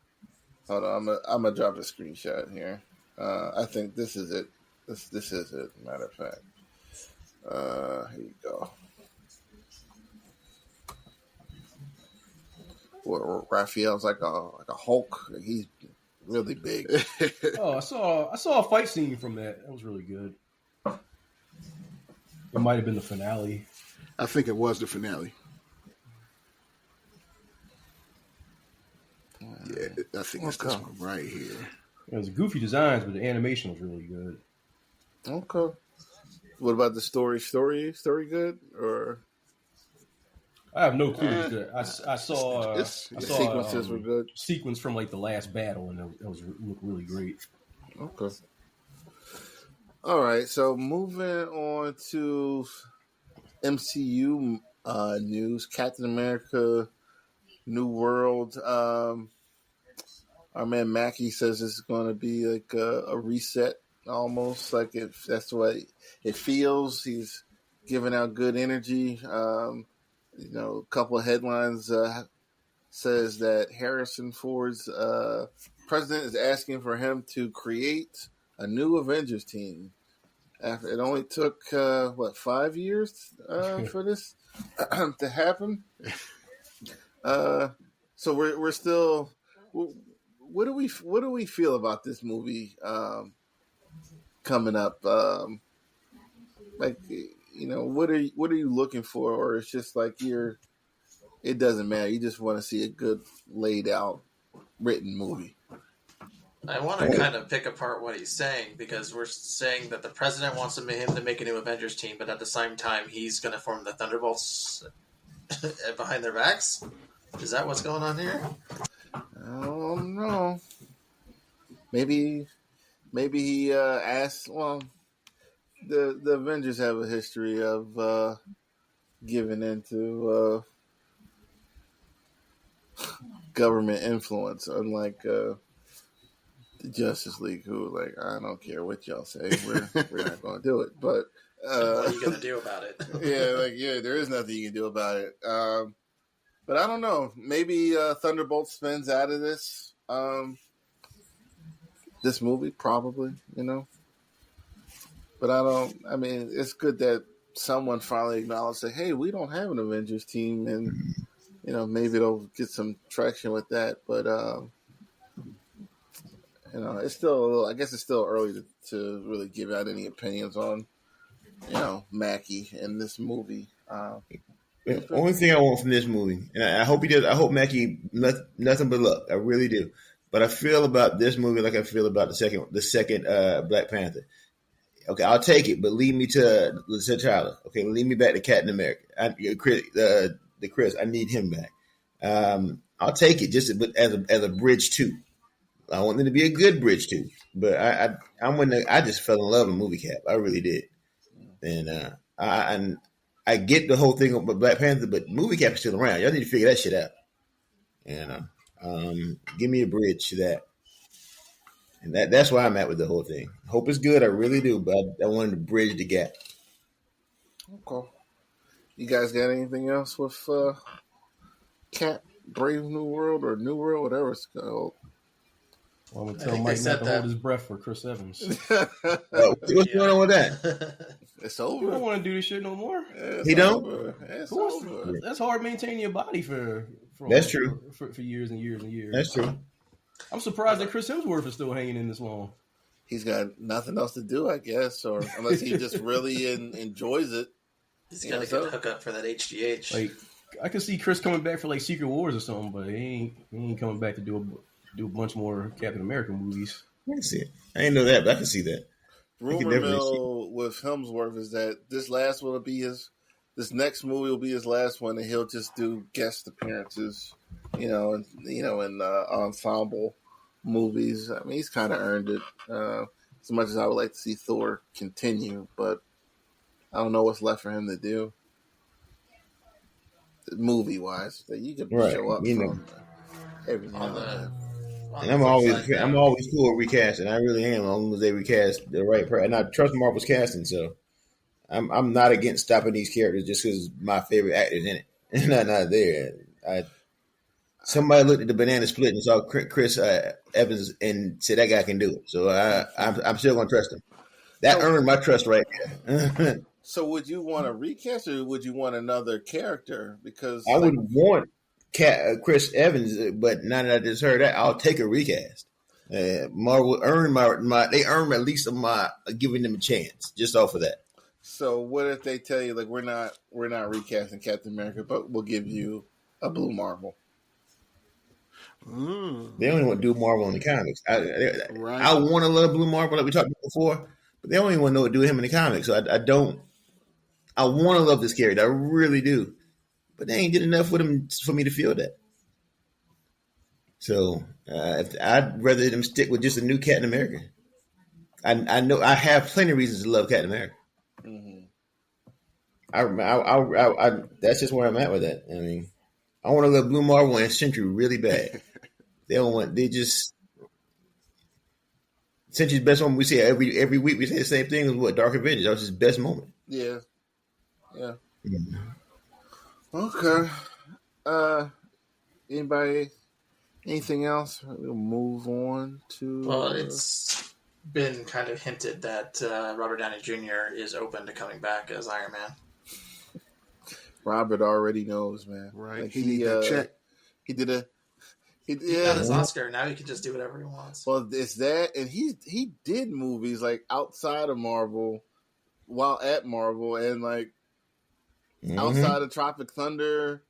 Hold on, I'm gonna drop a screenshot here. I think this is it. This is it. Matter of fact. Here you go. Well, Raphael's like a Hulk. He's really big. Oh, I saw a fight scene from that. That was really good. It might have been the finale. I think it was the finale. Yeah, I think it's this one right here. It was goofy designs, but the animation was really good. Okay. What about the story? Story good or? I have no clue. I saw the sequences were good. Sequence from like the last battle, and it looked really great. Okay. All right. So moving on to MCU news, Captain America: New World. Our man Mackie says it's going to be like a reset, almost like if that's the way it feels. He's giving out good energy. A couple of headlines says that Harrison Ford's president is asking for him to create a new Avengers team. After it only took 5 years for this to happen. So we're still. What do we feel about this movie coming up? What are you looking for, or it's just like it doesn't matter. You just want to see a good laid out written movie. I want to kind of pick apart what he's saying, because we're saying that the president wants him to make a new Avengers team, but at the same time he's going to form the Thunderbolts behind their backs. Is that what's going on here? I don't know. Maybe he asked. Well, the Avengers have a history of giving into government influence, unlike the Justice League, who like, I don't care what y'all say, we're not going to do it. But what are you going to do about it? there is nothing you can do about it. But I don't know. Maybe Thunderbolt spins out of this this movie, probably, But I mean, it's good that someone finally acknowledged that, hey, we don't have an Avengers team, and, maybe they'll get some traction with that. But, it's still, I guess it's still early to really give out any opinions on, Mackie and this movie. The only thing I want from this movie, and I hope he does. I hope Mackie nothing but luck. I really do. But I feel about this movie like I feel about the second Black Panther. Okay, I'll take it, but lead me to T'Challa. Okay, lead me back to Captain America. Chris, I need him back. I'll take it just as a bridge too. I want them to be a good bridge too. But I just fell in love with Movie Cap. I really did, and I get the whole thing about Black Panther, but Movie Cap is still around. Y'all need to figure that shit out. Give me a bridge to that. And that's where I'm at with the whole thing. Hope it's good. I really do, but I wanted to bridge the gap. Okay. You guys got anything else with Cap, Brave New World, or New World, whatever it's called? Well, I'm going to tell Mike not to hold his breath for Chris Evans. What's going on with that? It's over. You don't want to do this shit no more. He don't? It's over. That's hard maintaining your body for That's true. For years and years and years. That's true. I'm surprised that Chris Hemsworth is still hanging in this long. He's got nothing else to do, I guess, or unless he just really enjoys it. He's got a good hookup for that HGH. Like, I could see Chris coming back for like Secret Wars or something, but he ain't coming back to do a bunch more Captain America movies. I can see it. I didn't know that, but I can see that. Rumor mill with Hemsworth is that this next movie will be his last one, and he'll just do guest appearances, in ensemble movies. I mean, he's kind of earned it. As much as I would like to see Thor continue, but I don't know what's left for him to do, movie wise. That you can show up from every now and then. And I'm always cool with recasting. I really am, as long as they recast the right person. And I trust Marvel's casting, so I'm not against stopping these characters just because my favorite actor's in it and not there. Somebody looked at the banana split and saw Chris Evans and said that guy can do it. So I'm still gonna trust him. That earned my trust right there. So would you want a recast or would you want another character? Because I would want Chris Evans, but now that I just heard that, I'll take a recast. Marvel earned they earned at least my giving them a chance just off of that. So what if they tell you like we're not recasting Captain America, but we'll give you a Blue Marvel? They only want to do Marvel in the comics. I want to love Blue Marvel like we talked about before, but they only want to know what to do with him in the comics. So I don't. I want to love this character. I really do, but they ain't did enough with him for me to feel that. So I'd rather them stick with just a new Captain America. I know I have plenty of reasons to love Captain America. Mm-hmm. I that's just where I'm at with that. I mean, I want to love Blue Marvel and Sentry really bad. Sentry's best moment we see every week. We say the same thing as what Dark Avengers. That was his best moment. Yeah. Mm-hmm. Okay. Anybody? Anything else? We'll move on to. Well, it's been kind of hinted that Robert Downey Jr. is open to coming back as Iron Man. Robert already knows, man. Right. Like he need that check. He got his Oscar. Now he can just do whatever he wants. Well, it's that, and he did movies like outside of Marvel, while at Marvel, and like outside of Tropic Thunder.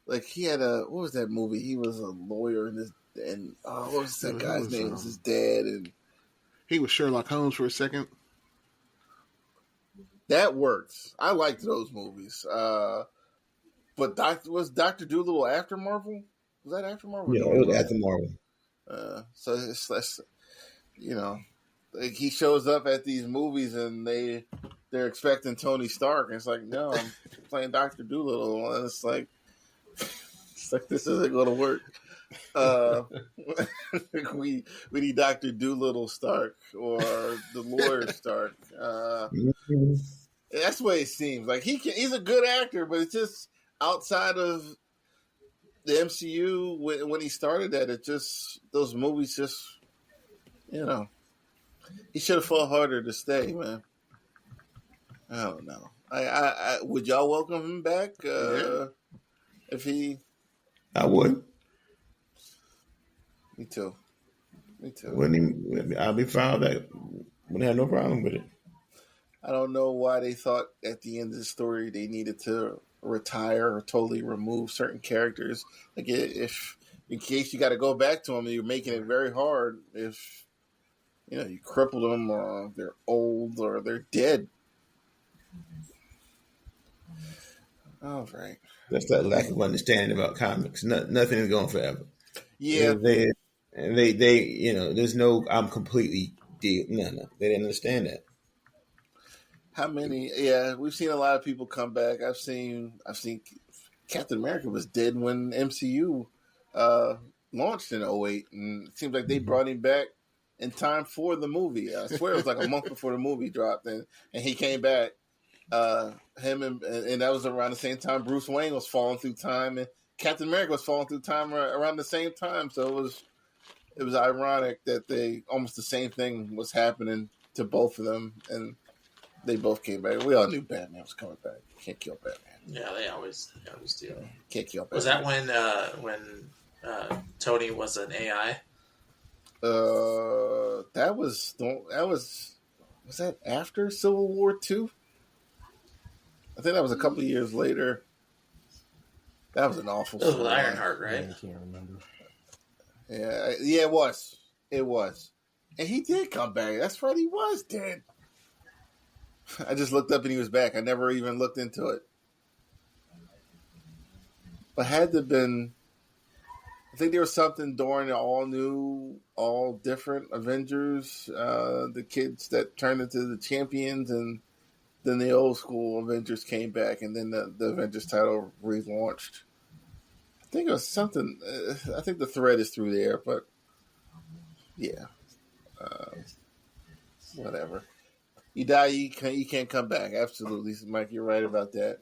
Like he had what was that movie? He was a lawyer and what was that guy's name? It was his dad, and he was Sherlock Holmes for a second. That works. I liked those movies. But was Dr. Dolittle after Marvel? Was that after Marvel? Yeah, it was after Marvel. So it's less, like he shows up at these movies and they're expecting Tony Stark, and it's like, no, I'm playing Dr. Dolittle, and it's like this isn't going to work. We need Dr. Dolittle Stark or the lawyer Stark. That's the way it seems. Like he's a good actor, but it's just outside of the MCU when he started that, it just those movies just he should have fought harder to stay, man. I don't know. I would y'all welcome him back if he? I would. Me too. I'll be fine with that. Wouldn't have no problem with it. I don't know why they thought at the end of the story they needed to retire or totally remove certain characters. Like if in case you got to go back to them, you're making it very hard. If you cripple them or they're old or they're dead. All right. That's that lack of understanding about comics. Nothing is going forever. Yeah. They there's no I'm completely deal. No. They didn't understand that. How many? Yeah, we've seen a lot of people come back. I've seen Captain America was dead when MCU launched in 2008, and it seems like they brought him back in time for the movie. I swear it was like a month before the movie dropped, and he came back. Him and that was around the same time Bruce Wayne was falling through time, and Captain America was falling through time around the same time. So it was ironic that they almost the same thing was happening to both of them, and they both came back. We all knew Batman was coming back. You can't kill Batman. Yeah, they always do. Can't kill Batman. Was that when Tony was an AI? That was that after Civil War II? I think that was a couple of years later. That was an awful. That was with Ironheart, right? I can't remember. Yeah, it was. It was, and he did come back. That's right, he was dead. I just looked up and he was back. I never even looked into it. But had to been, I think there was something during the all new, all different Avengers, the kids that turned into the champions, and then the old school Avengers came back, and then the Avengers title relaunched. I think it was something, I think the thread is through there, but yeah. Whatever. You die, you can't come back. Absolutely, Mike. You're right about that.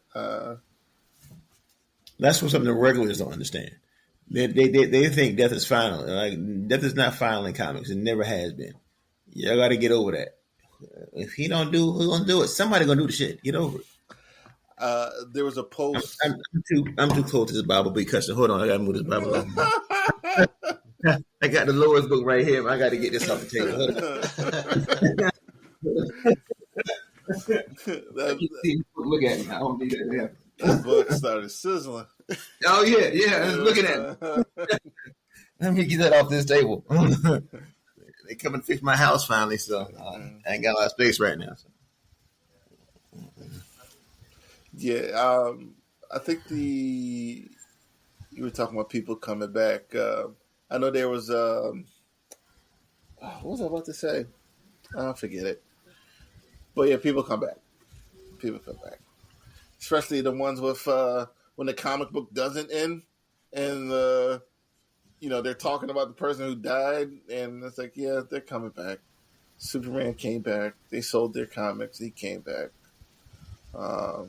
That's what some of the regulars don't understand. They think death is final. Like death is not final in comics. It never has been. Y'all got to get over that. If he don't do, who's gonna do it? Somebody gonna do the shit. Get over it. There was a post. I'm too close to this Bible because hold on, I gotta move this Bible over. I got the Lord's book right here. I got to get this off the table. Look at me. I don't need that. That book started sizzling. Oh yeah. I was looking at it. Let me get that off this table. They come and fix my house finally, so I ain't got a lot of space right now. So. Yeah, I think you were talking about people coming back. I know there was what was I about to say? I'll forget it. But yeah, people come back. People come back, especially the ones with when the comic book doesn't end, and they're talking about the person who died, and it's like, yeah, they're coming back. Superman came back. They sold their comics. He came back. So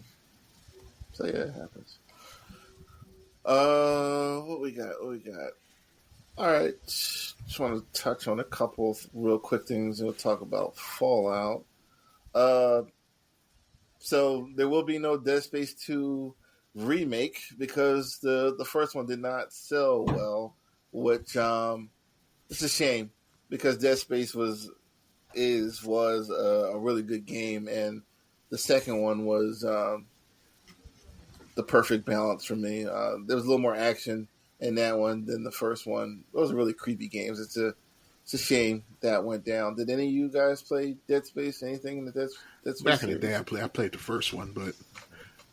yeah, it happens. What we got? All right, just want to touch on a couple of real quick things. We'll talk about Fallout. So there will be no Dead Space 2 remake because the first one did not sell well, which it's a shame because Dead Space was a really good game, and the second one was the perfect balance for me. There was a little more action in that one than the first one. Those are really creepy games. It's a shame that went down. Did any of you guys play Dead Space? Anything in the Dead Space? Back in the day, I played the first one, but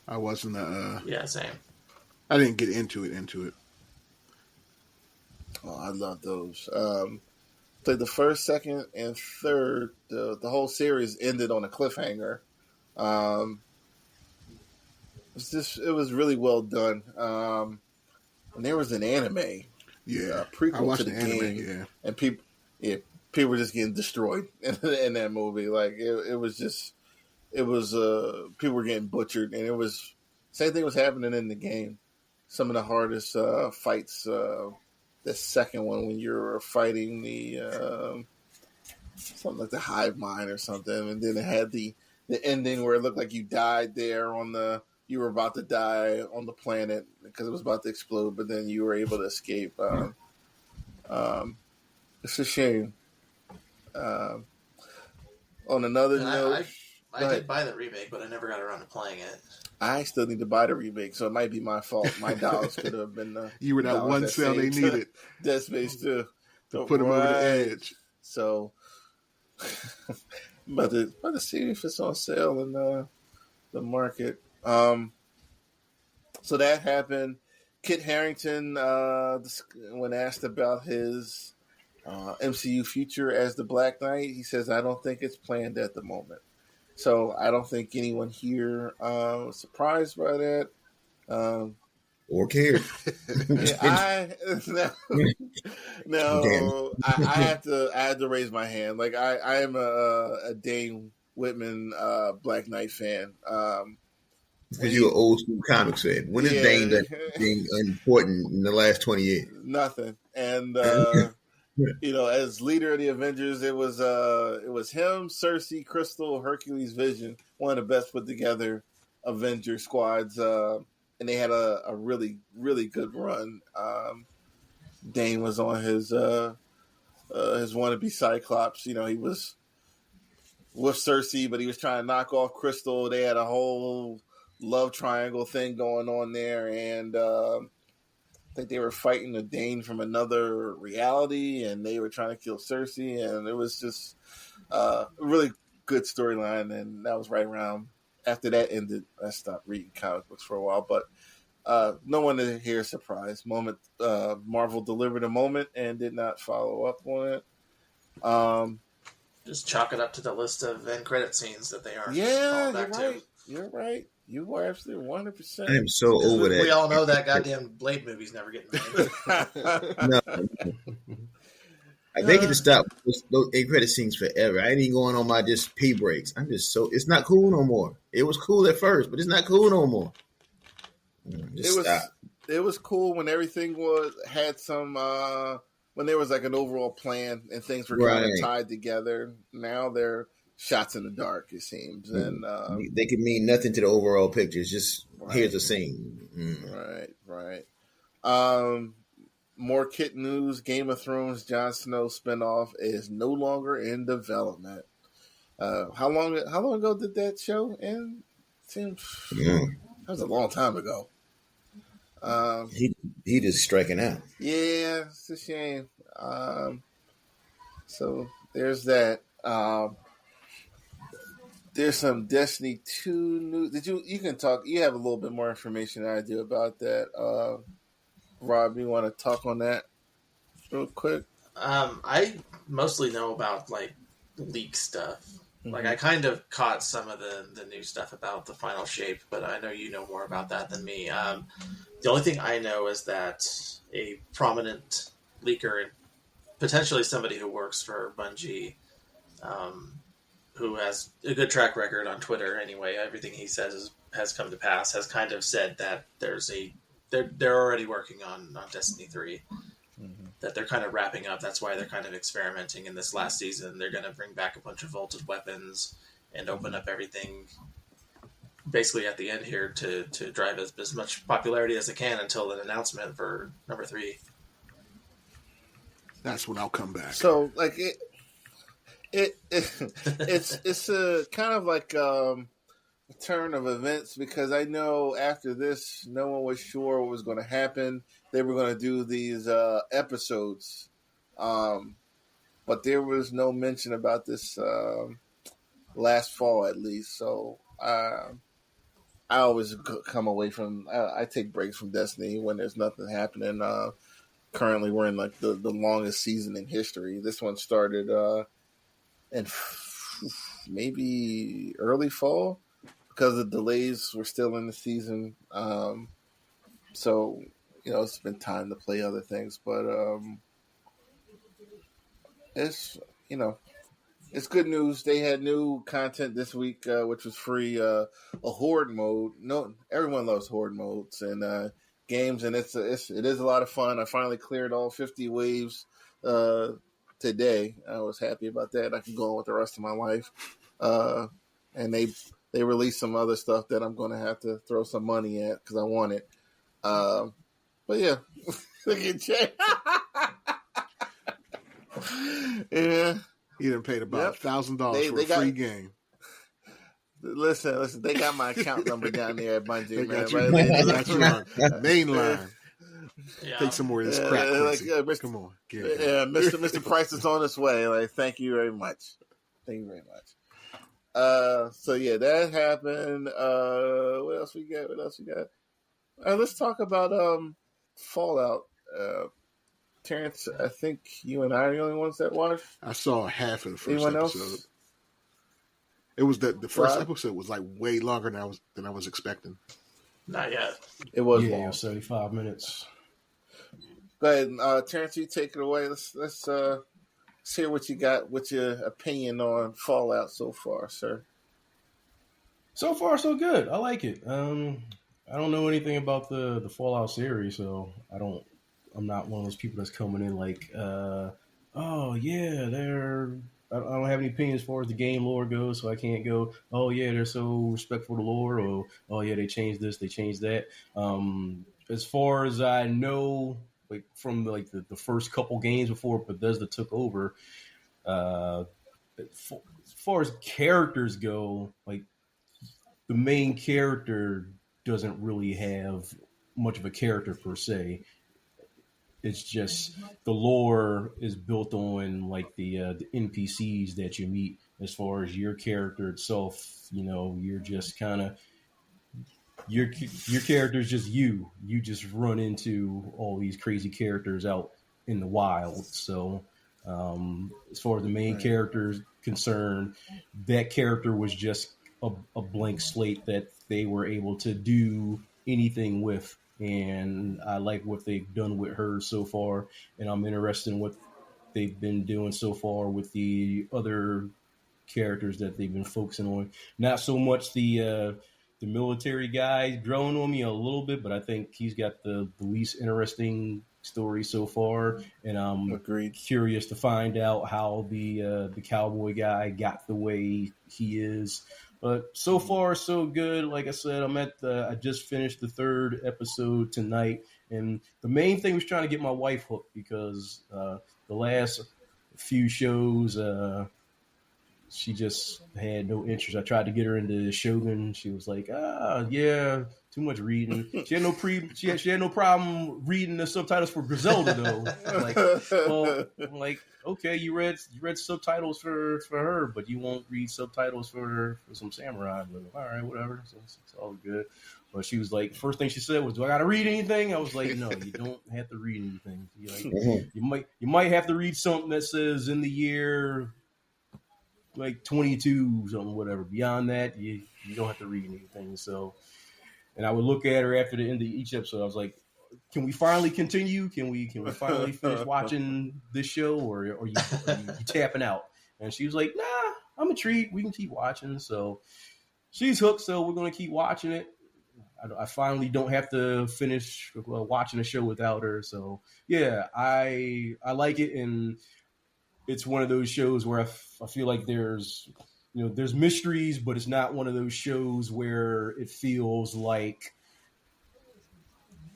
I wasn't. Yeah, same. I didn't get into it. Oh, I love those. Played the first, second, and third. The whole series ended on a cliffhanger. It was really well done. And there was an anime, prequel to the game, and people were just getting destroyed in that movie. Like it was people were getting butchered, and it was same thing was happening in the game. Some of the hardest fights. The second one when you're fighting the something like the hive mind or something, and then it had the ending where it looked like you died there you were about to die on the planet because it was about to explode, but then you were able to escape. It's a shame. On another note, I did buy the remake, but I never got around to playing it. I still need to buy the remake, so it might be my fault. My dollars could have been you were that one sale they needed. Dead Space 2 to put them over the edge. So, about to see if it's on sale in the market. So that happened. Kit Harington, when asked about his MCU future as the Black Knight, he says, "I don't think it's planned at the moment." So I don't think anyone here was surprised by that. Or cared. I had to raise my hand. Like I am a Dane Whitman Black Knight fan. Because you're an old school comics fan. When is Dane being important in the last 20 years? Nothing. And as leader of the Avengers, it was him, Cersei, Crystal, Hercules, Vision, one of the best put together Avenger squads, and they had a really, really good run. Dane was on his wannabe Cyclops. He was with Cersei, but he was trying to knock off Crystal. They had a whole love triangle thing going on there, and I think they were fighting a Dane from another reality, and they were trying to kill Cersei, and it was just a really good storyline. And that was right around after that ended. I stopped reading comic books for a while, but no one here is surprised. Marvel delivered a moment and did not follow up on it. Just chalk it up to the list of end credit scenes that they aren't. Yeah, you're right. You're right. You are absolutely 100%. I am so over that. We all know that goddamn Blade movie's never getting made. No. They get to stop those end credit scenes forever. I ain't even going on my just pee breaks. It's not cool no more. It was cool at first, but it's not cool no more. It was cool when everything had some when there was like an overall plan and things were kind of tied together. Now they're shots in the dark, it seems, and they could mean nothing to the overall picture. It's just here's a scene. Right. More Kit news. Game of Thrones Jon Snow spinoff is no longer in development. How long ago did that show end? Seems that was a long time ago. He just striking out. Yeah, it's a shame. So there's that. There's some Destiny 2 news. You can talk? You have a little bit more information than I do about that. Rob, you want to talk on that real quick? I mostly know about like leak stuff. Like I kind of caught some of the new stuff about the final shape, but I know you know more about that than me. The only thing I know is that a prominent leaker, potentially somebody who works for Bungie, who has a good track record on Twitter anyway, everything he says has come to pass, has kind of said that they're already working on Destiny 3. That they're kind of wrapping up. That's why they're kind of experimenting in this last season. They're going to bring back a bunch of vaulted weapons and open up everything basically at the end here to drive as much popularity as it can until an announcement for number 3. That's when I'll come back. So, like, it's a kind of like a turn of events, because I know after this, no one was sure what was going to happen. They were going to do these episodes, but there was no mention about this last fall, at least. So I always come away from. I take breaks from Destiny when there's nothing happening. Currently, we're in like the longest season in history. This one started in maybe early fall, because the delays were still in the season. So, it's been time to play other things, but it's good news. They had new content this week, which was free, a horde mode. No, everyone loves horde modes and games, and it is a lot of fun. I finally cleared all 50 waves today. I was happy about that. I can go on with the rest of my life. And they released some other stuff that I'm going to have to throw some money at because I want it. But yeah, look at Jay. Yeah, he done paid about $1,000 for a free game. Listen, they got my account number down there at Bungie. They got man. you on main line. Yeah. Take some more of this crap. Come on, Mr. Price is on his way. Like, thank you very much. Thank you very much. So yeah, that happened. What else we got? Let's talk about Fallout. Terrence, I think you and I are the only ones that watched. I saw half of the first Anyone episode. Else? It was the first episode was like way longer than I was expecting. Not yet. It was long. 75 minutes. Go ahead, Terrence. You take it away. Let's hear what you got. What's your opinion on Fallout so far, sir? So far, so good. I like it. I don't know anything about the Fallout series, so I'm not one of those people that's coming in like, oh yeah, I don't have any opinions as far as the game lore goes, so I can't go, oh yeah, they're so respectful of the lore, or oh yeah, they changed this, they changed that. As far as I know, like from like the first couple games before Bethesda took over, as far as characters go, like the main character doesn't really have much of a character per se. It's just the lore is built on like the NPCs that you meet. As far as your character itself, you're just kind of your character is just you. You just run into all these crazy characters out in the wild. So as far as the main character is concerned, that character was just a blank slate that they were able to do anything with. And I like what they've done with her so far, and I'm interested in what they've been doing so far with the other characters that they've been focusing on. Not so much the military guy growing on me a little bit, but I think he's got the least interesting story so far, and I'm Agreed. curious to find out how the cowboy guy got the way he is. But so far, so good. Like I said, I just finished the 3rd episode tonight, and the main thing was trying to get my wife hooked because the last few shows, she just had no interest. I tried to get her into Shogun. She was like, yeah, too much reading. She had no problem reading the subtitles for Griselda though. I'm like, okay, you read subtitles for her, but you won't read subtitles for some samurai. Like, all right, whatever. So it's all good. But she was like, first thing she said was, "Do I got to read anything?" I was like, "No, you don't have to read anything. You might have to read something that says in the year." Like 22 something, whatever. Beyond that, you don't have to read anything. So, and I would look at her after the end of each episode. I was like, "Can we finally continue? Can we finally finish watching this show, or are you tapping out?" And she was like, "Nah, I'm intrigued. We can keep watching." So she's hooked. So we're gonna keep watching it. I finally don't have to finish watching the show without her. So yeah, I like it, and it's one of those shows where I feel like there's mysteries, but it's not one of those shows where it feels like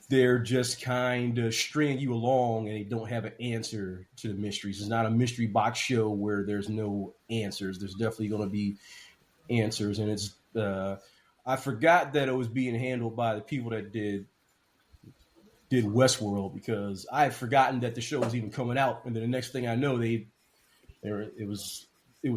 they're just kind of stringing you along and they don't have an answer to the mysteries. It's not a mystery box show where there's no answers. There's definitely going to be answers, and it's I forgot that it was being handled by the people that did Westworld, because I had forgotten that the show was even coming out, and then the next thing I know, it was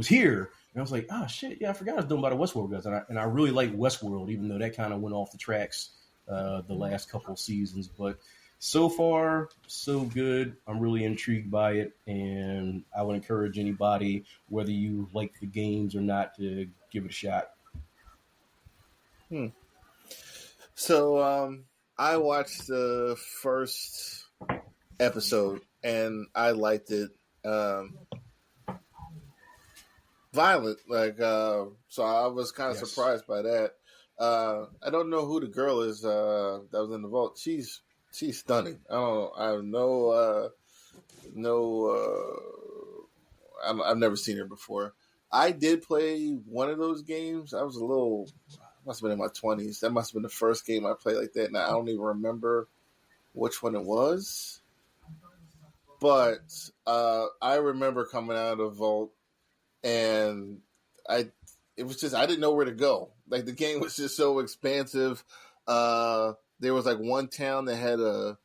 here, and I was like, oh shit, yeah, I forgot it was done by the Westworld guys, and I really like Westworld, even though that kind of went off the tracks the last couple of seasons. But so far, so good. I'm really intrigued by it, and I would encourage anybody, whether you like the games or not, to give it a shot. So I watched the first episode and I liked it. Violent, so I was kind of surprised by that. I don't know who the girl is that was in the vault. She's stunning. I have I've never seen her before. I did play one of those games. I was must have been in my 20s. That must have been the first game I played like that. And I don't even remember which one it was. But I remember coming out of the vault, and I didn't know where to go. Like, the game was just so expansive. There was like one town that had a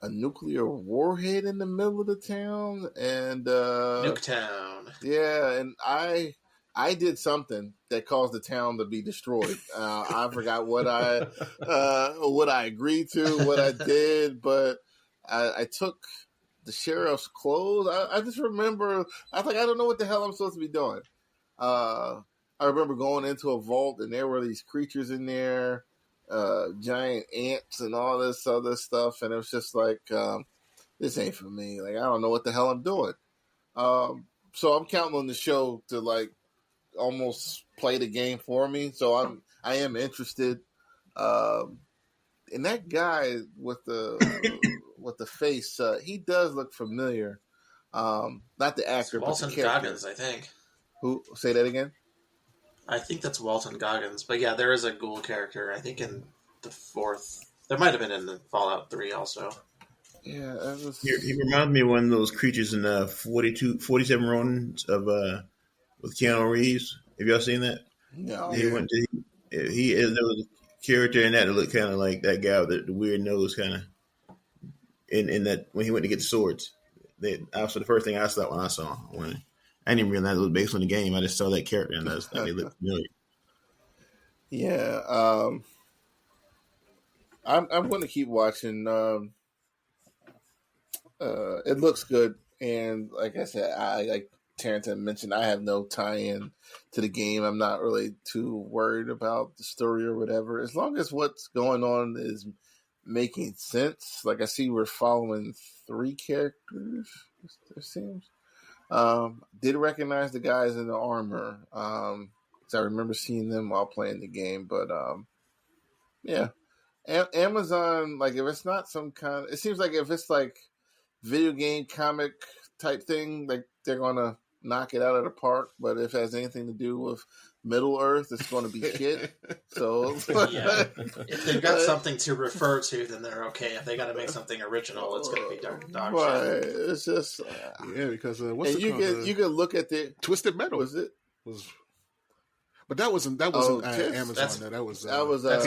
nuclear warhead in the middle of the town, and Nuketown. Yeah, and I did something that caused the town to be destroyed. I forgot what I agreed to, what I did, but I took the sheriff's clothes. I just remember, I was like, I don't know what the hell I'm supposed to be doing. I remember going into a vault, and there were these creatures in there, giant ants and all this other stuff, and it was just like, this ain't for me. Like, I don't know what the hell I'm doing. So I'm counting on the show to like almost play the game for me. So I am interested. And that guy with the face, he does look familiar. Not the actor, but the character. Walton Goggins, I think. Who? Say that again. I think that's Walton Goggins. But yeah, there is a ghoul character. I think in the 4th. There might have been in the Fallout 3 also. Yeah, he reminds me of one of those creatures in 47 Ronins of with Keanu Reeves. Have y'all seen that? No. There was a character in that looked kind of like that guy with the weird nose, kind of. In that, when he went to get the swords, also the first thing I saw when I saw him. I didn't even realize it was based on the game. I just saw that character and I just thought they looked familiar. Yeah, I'm going to keep watching. It looks good, and like I said, like Terrence had mentioned, I have no tie-in to the game. I'm not really too worried about the story or whatever, as long as what's going on is making sense. Like, I see we're following 3 characters, it seems. Did recognize the guys in the armor, because I remember seeing them while playing the game. But yeah, Amazon, like if it's not some kind, it seems like if it's like video game comic type thing, like they're gonna knock it out of the park. But if it has anything to do with Middle Earth, it's going to be shit. So yeah, if they've got something to refer to, then they're okay. If they got to make something original, it's going to be dog shit. It's just yeah, because what's it called? You can look at the Twisted Metal. Was it? But that wasn't Amazon. That was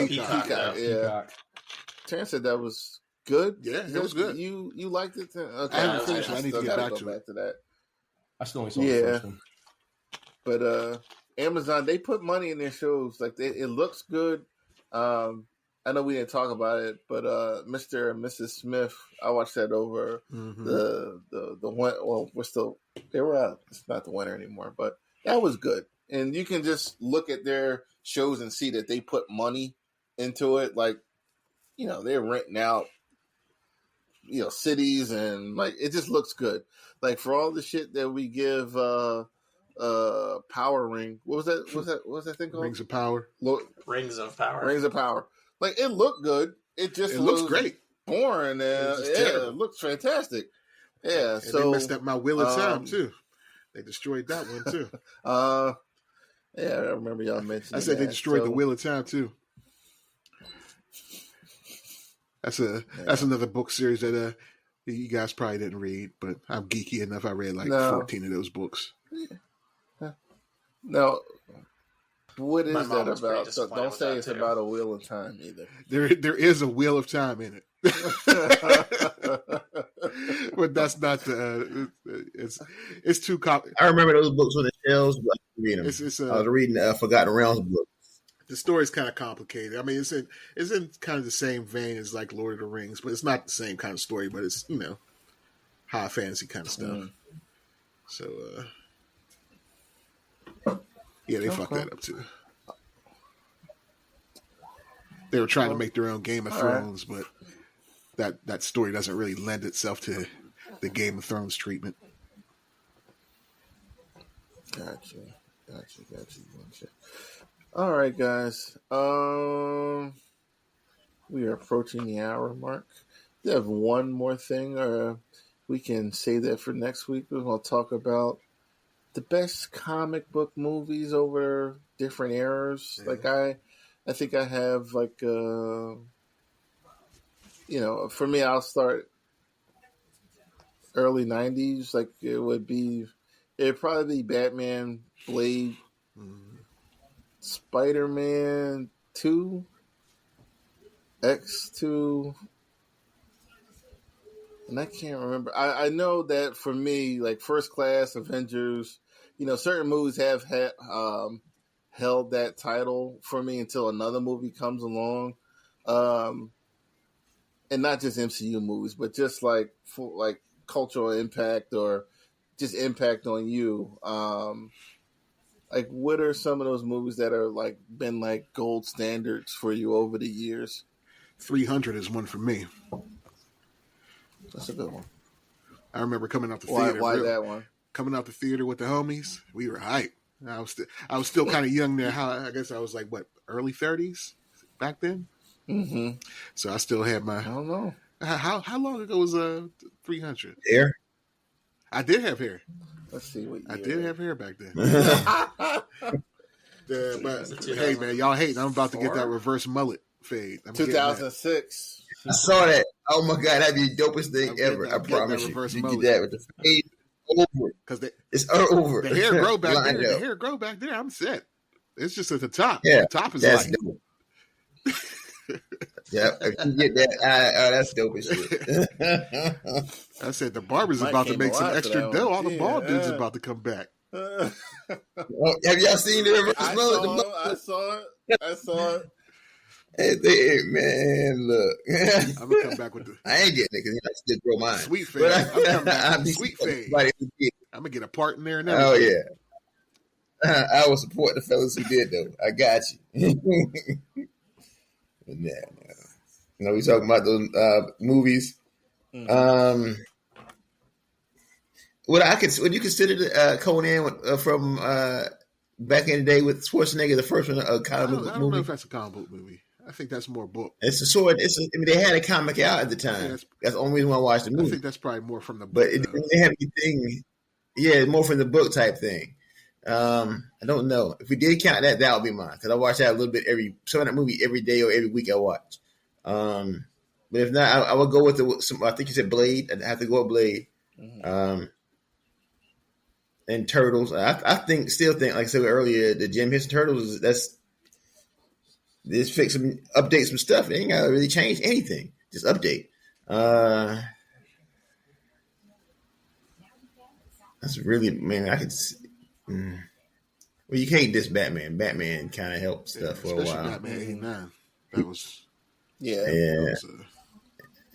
Peacock. Yeah. Peacock. Terrence said that was good. Yeah, it was good. You liked it? Okay. I haven't finished. I need to get back to it. That. I still only saw the first one. But Amazon, they put money in their shows. Like it looks good. I know we didn't talk about it, but Mr. and Mrs. Smith, I watched that over the well, they were out. It's not the winter anymore, but that was good. And you can just look at their shows and see that they put money into it. Like, they're renting out, cities, and like it just looks good. Like for all the shit that we give Power Ring. What was that? What was that thing called? Rings of Power. Rings of Power. Rings of Power. Like it looked good. It looks great. Boring. It looks fantastic. Yeah. And so they messed up my Wheel of Time too. They destroyed that one too. Yeah, I remember y'all mentioning. I said that. They destroyed the Wheel of Time too. That's another book series that you guys probably didn't read, but I'm geeky enough. I read 14 of those books. No, what is that about? So don't say it's about a Wheel of Time either. There is a Wheel of Time in it. But that's not the. It's too complicated. I remember those books on the shelves. But I read them. I was reading Forgotten Realms book. The story's kind of complicated. I mean, it's in kind of the same vein as like Lord of the Rings, but it's not the same kind of story. But it's high fantasy kind of stuff. So yeah, they fucked that up too. They were trying to make their own Game of Thrones, but that story doesn't really lend itself to the Game of Thrones treatment. Gotcha. All right, guys. We are approaching the hour mark. We have one more thing, or we can say that for next week. We're going to talk about the best comic book movies over different eras. Yeah. Like I think I have like for me, I'll start early 90s. Like it'd probably be Batman, Blade, Spider-Man 2, X2, and I can't remember. I know that for me, like First Class, Avengers, certain movies have held that title for me until another movie comes along, and not just MCU movies, but just like cultural impact or just impact on you. Like, what are some of those movies that are like been like gold standards for you over the years? 300 is one for me. That's a good one. I remember coming out the theater. Why that one? Coming out the theater with the homies, we were hyped. I was still kind of young there. I guess I was like early 30s back then. Mm-hmm. So I still had my. I don't know. How long ago was 300? Hair. I did have hair. Let's see what year. I did have hair back then. But hey, man, y'all hating. I'm about to get that reverse mullet fade. 2006. I saw that. Oh my god, that'd be the dopest thing ever. I promise you. You get that with the fade over. Because it's over. The hair grow back there. The hair grow back there. I'm set. It's just at the top. Yeah, the top is that's like. Dope. Yeah, if you get that, that's dope as shit. I said the barber's about to make some extra dough. All the bald dudes about to come back. Have y'all seen the reverse mullet? I saw it. Hey, man, look. I'm gonna come back with the. I ain't getting it because I still grow mine. Sweet fade. I'm coming back with the sweet fade. I'm gonna get a part in there and everything. Oh yeah. I will support the fellas who did though. I got you. Yeah, we talking about those movies. Mm-hmm. Would you consider Conan from back in the day with Schwarzenegger, the first one, a comic book movie? I don't know if that's a comic book movie. I think that's more book. It's a sword. I mean, they had a comic out at the time. That's the only reason why I watched the movie. I think that's probably more from the book. But it didn't really have anything. Yeah, more from the book type thing. I don't know. If we did count that, that would be mine. Because I watch that a little bit some of that movie every day or every week I watch. But if not, I would go with I think you said Blade. I'd have to go with Blade. And Turtles. Still think, like I said earlier, the Jim Henson Turtles, just update some stuff. They ain't got to really change anything. Just update. That's really, man, I could see. Well, you can't diss Batman. Batman kind of helped stuff for a while. Batman 89. That was... Yeah.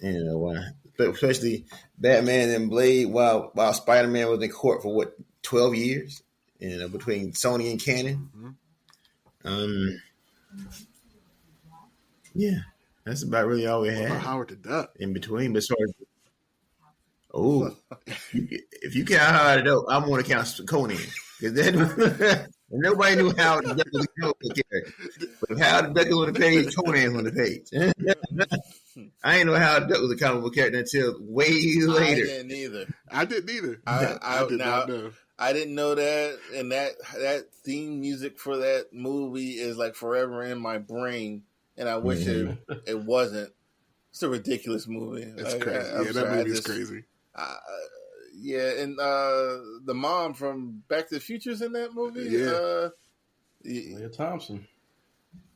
You know why? But especially Batman and Blade, while Spider-Man was in court for 12 years, between Sony and Canon. Yeah, that's about really all we had. What about Howard the Duck in between, but if you count Howard the Duck, I'm going to count Conan because nobody knew Howard the Duck was a character. But if Howard the Duck was on the page, Conan on the page. I didn't know Howard the Duck was a comic book character until way later. I didn't either. I did not know. I didn't know that, and that theme music for that movie is like forever in my brain, and I wish it wasn't. It's a ridiculous movie. It's crazy. That movie is crazy. And the mom from Back to the Future's in that movie. Leah Thompson.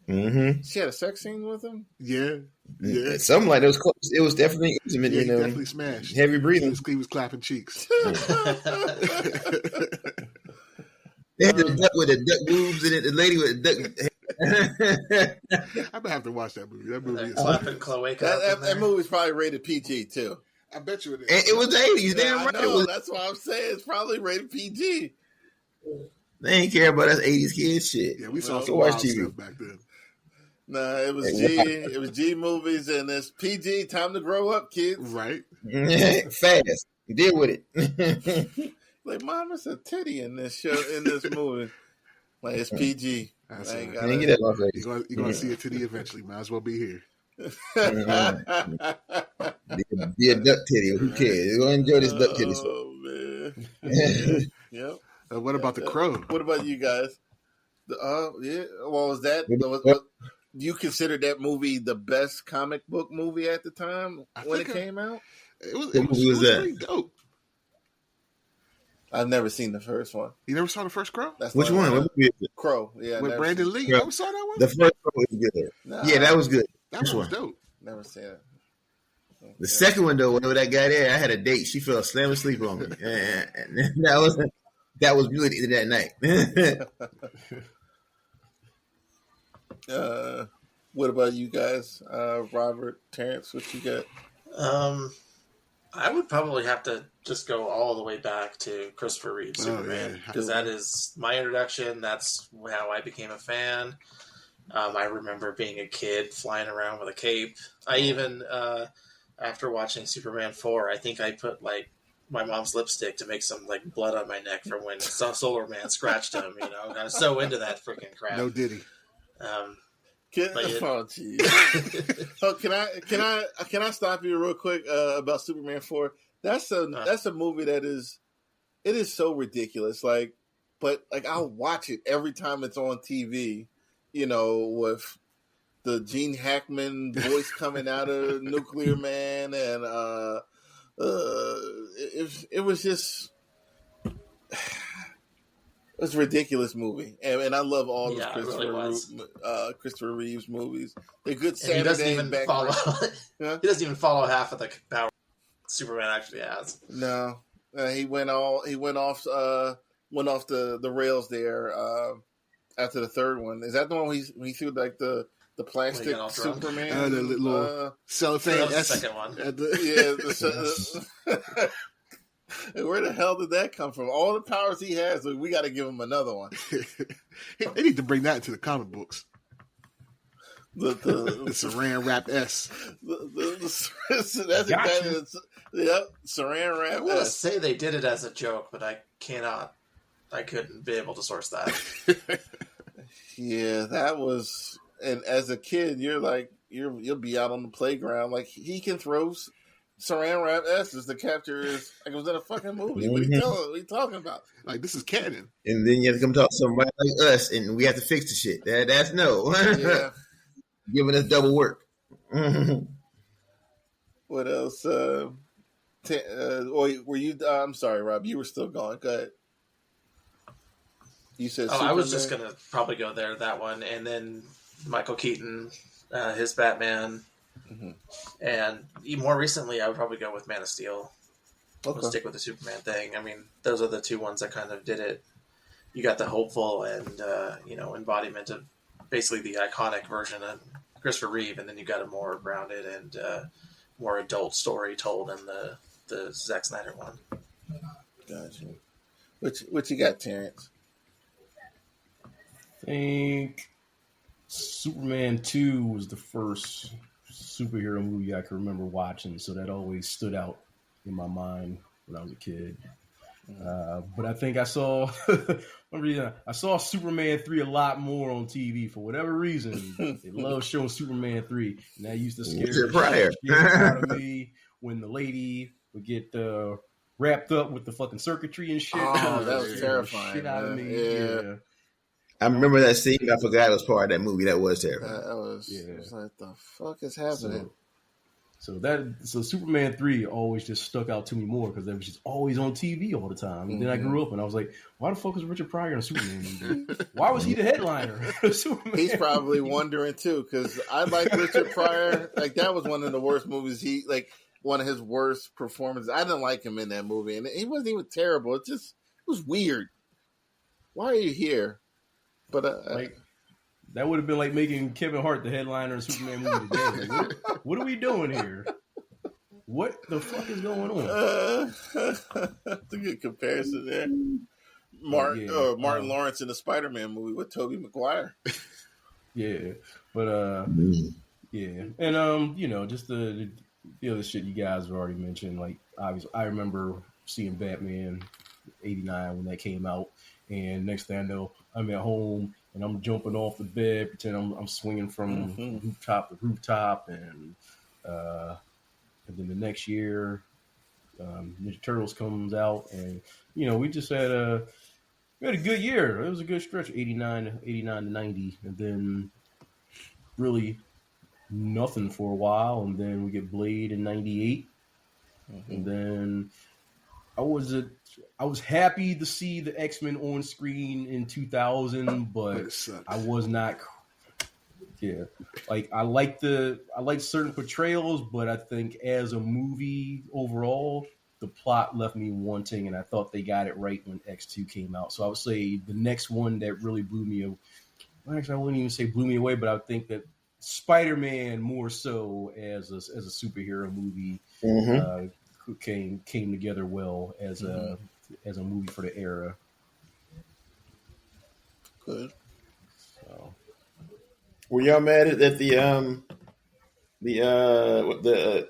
Mm-hmm. She had a sex scene with him. Yeah. Something like those. It was definitely intimate. Yeah, he definitely smashed. Heavy breathing. He was clapping cheeks. They had the duck with the duck boobs and the lady with the duck. I'm gonna have to watch that movie. That movie is clapping cloaca. That movie's probably rated PG too. I bet you it is. It was the 80s. Damn right. That's why I'm saying it's probably rated PG. They ain't care about us 80s kids shit. Yeah, we saw some wild stuff back then. Nah, it was G. It was G movies, and it's PG. Time to grow up, kids. Right. Fast. Deal with it. Like, Mom, it's a titty in this show, in this movie. Like, it's PG. Get that off. You're gonna see a titty eventually. Might as well be here. Be a duck titty. Who cares? You're gonna enjoy this duck titty. Oh man. Yep. What about The Crow? What about you guys? Well, was that? You consider that movie the best comic book movie at the time when it came out? It was pretty dope. I've never seen the first one. You never saw the first Crow? Which one? What movie is it? Crow. Yeah. With Brandon Lee. You ever saw that one? The first one was good. Yeah, that was good. That one was dope. Never seen it. Okay. The second one, though, whenever that guy there, I had a date. She fell slam asleep on me. And that was really the end of that night. What about you guys? Robert, Terrence, what you got? I would probably have to just go all the way back to Christopher Reeve Superman because that is my introduction. That's how I became a fan. I remember being a kid flying around with a cape. I even, after watching Superman 4, I think I put like my mom's lipstick to make some like blood on my neck from when Solar Man scratched him. You know, I was so into that freaking crap. No Diddy. Can I stop you real quick about Superman 4? That's a movie that is so ridiculous. But I'll watch it every time it's on TV. You know, with the Gene Hackman voice coming out of Nuclear Man, and it was just. It was a ridiculous movie, and I love all of Christopher Reeve's movies. They're good Saturday. He doesn't even follow. He doesn't even follow half of the power Superman actually has. No, he went off the rails there after the third one. Is that the one he threw like the plastic Superman? The little cellophane. That's the second one. Where the hell did that come from? All the powers he has, we got to give him another one. They need to bring that into the comic books. The Saran Wrap S. That's exactly Saran Wrap S. I want to say they did it as a joke, but I couldn't be able to source that. Yeah, that was, and as a kid, you're like you'll be out on the playground, like he can throw saran wrap S's to capture his like it was in a fucking movie. What are you talking about? Like this is canon. And then you have to come talk to somebody like us, and we have to fix the shit. That's no. Yeah. Giving us double work. What else? Were you? I'm sorry, Rob. You were still going. Go ahead. You said. I was just gonna probably go there, that one, and then Michael Keaton, his Batman, and more recently, I would probably go with Man of Steel. Okay. We'll stick with the Superman thing. I mean, those are the two ones that kind of did it. You got the hopeful and embodiment of basically the iconic version of Christopher Reeve, and then you got a more rounded and more adult story told in the Zack Snyder one. Gotcha. What you got, Terrence? I think Superman 2 was the first superhero movie I can remember watching, so that always stood out in my mind when I was a kid. But I think I saw Superman 3 a lot more on TV for whatever reason. They love showing Superman 3, and that used to scare the shit out of me when the lady would get wrapped up with the fucking circuitry and shit. Oh, that was terrifying. Shit out of me. Yeah. I remember that scene. I forgot it was part of that movie. That was terrifying. That was. Yeah. It was like, the fuck is happening? So Superman 3 always just stuck out to me more because it was just always on TV all the time. And then I grew up and I was like, why the fuck is Richard Pryor in a Superman movie? Why was he the headliner? He's probably wondering too, because I like Richard Pryor. Like that was one of the worst movies. One of his worst performances. I didn't like him in that movie, and he wasn't even terrible. It was weird. Why are you here? But that would have been like making Kevin Hart the headliner of Superman movie today. Like, what are we doing here? What the fuck is going on? That's a good comparison there. Martin Lawrence in the Spider-Man movie with Tobey Maguire. Yeah, but yeah, and just the other shit you guys have already mentioned. Like, obviously, I remember seeing Batman '89 when that came out, and next thing I know, I'm at home and I'm jumping off the bed, pretend I'm swinging from rooftop to rooftop, and then the next year, Ninja Turtles comes out, and we just had a good year. It was a good stretch, 89 to 90, and then really nothing for a while, and then we get Blade in 98, and then I was happy to see the X-Men on screen in 2000, but I was not. Yeah, like I liked certain portrayals, but I think as a movie overall, the plot left me wanting, and I thought they got it right when X2 came out. So I would say the next one that really blew me away. Actually, I wouldn't even say blew me away, but I think that Spider-Man more so as a superhero movie came together well as a movie for the era. Good. So, were y'all mad at the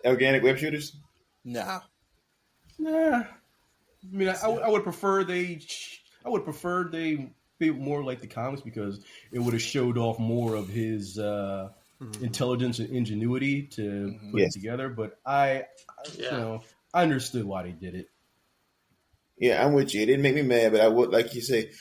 organic web shooters? Nah. I mean, I would prefer they be more like the comics because it would have showed off more of his intelligence and ingenuity to put it together. But I understood why they did it. Yeah, I'm with you. It didn't make me mad, but I would, like you say,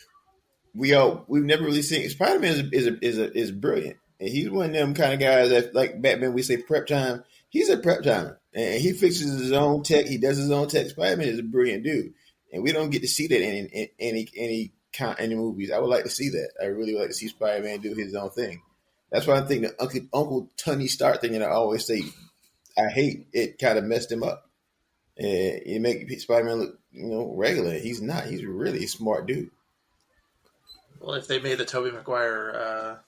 we've never really seen Spider-Man is brilliant, and he's one of them kind of guys that, like Batman, we say prep time. He's a prep timer, and he fixes his own tech. He does his own tech. Spider-Man is a brilliant dude, and we don't get to see that in any movies. I would like to see that. I really would like to see Spider-Man do his own thing. That's why I think the Uncle Tony Stark thing that I always say I hate. It kind of messed him up. And you make Spider-Man look, regular. He's not. He's a really smart dude. Well, if they made the Tobey Maguire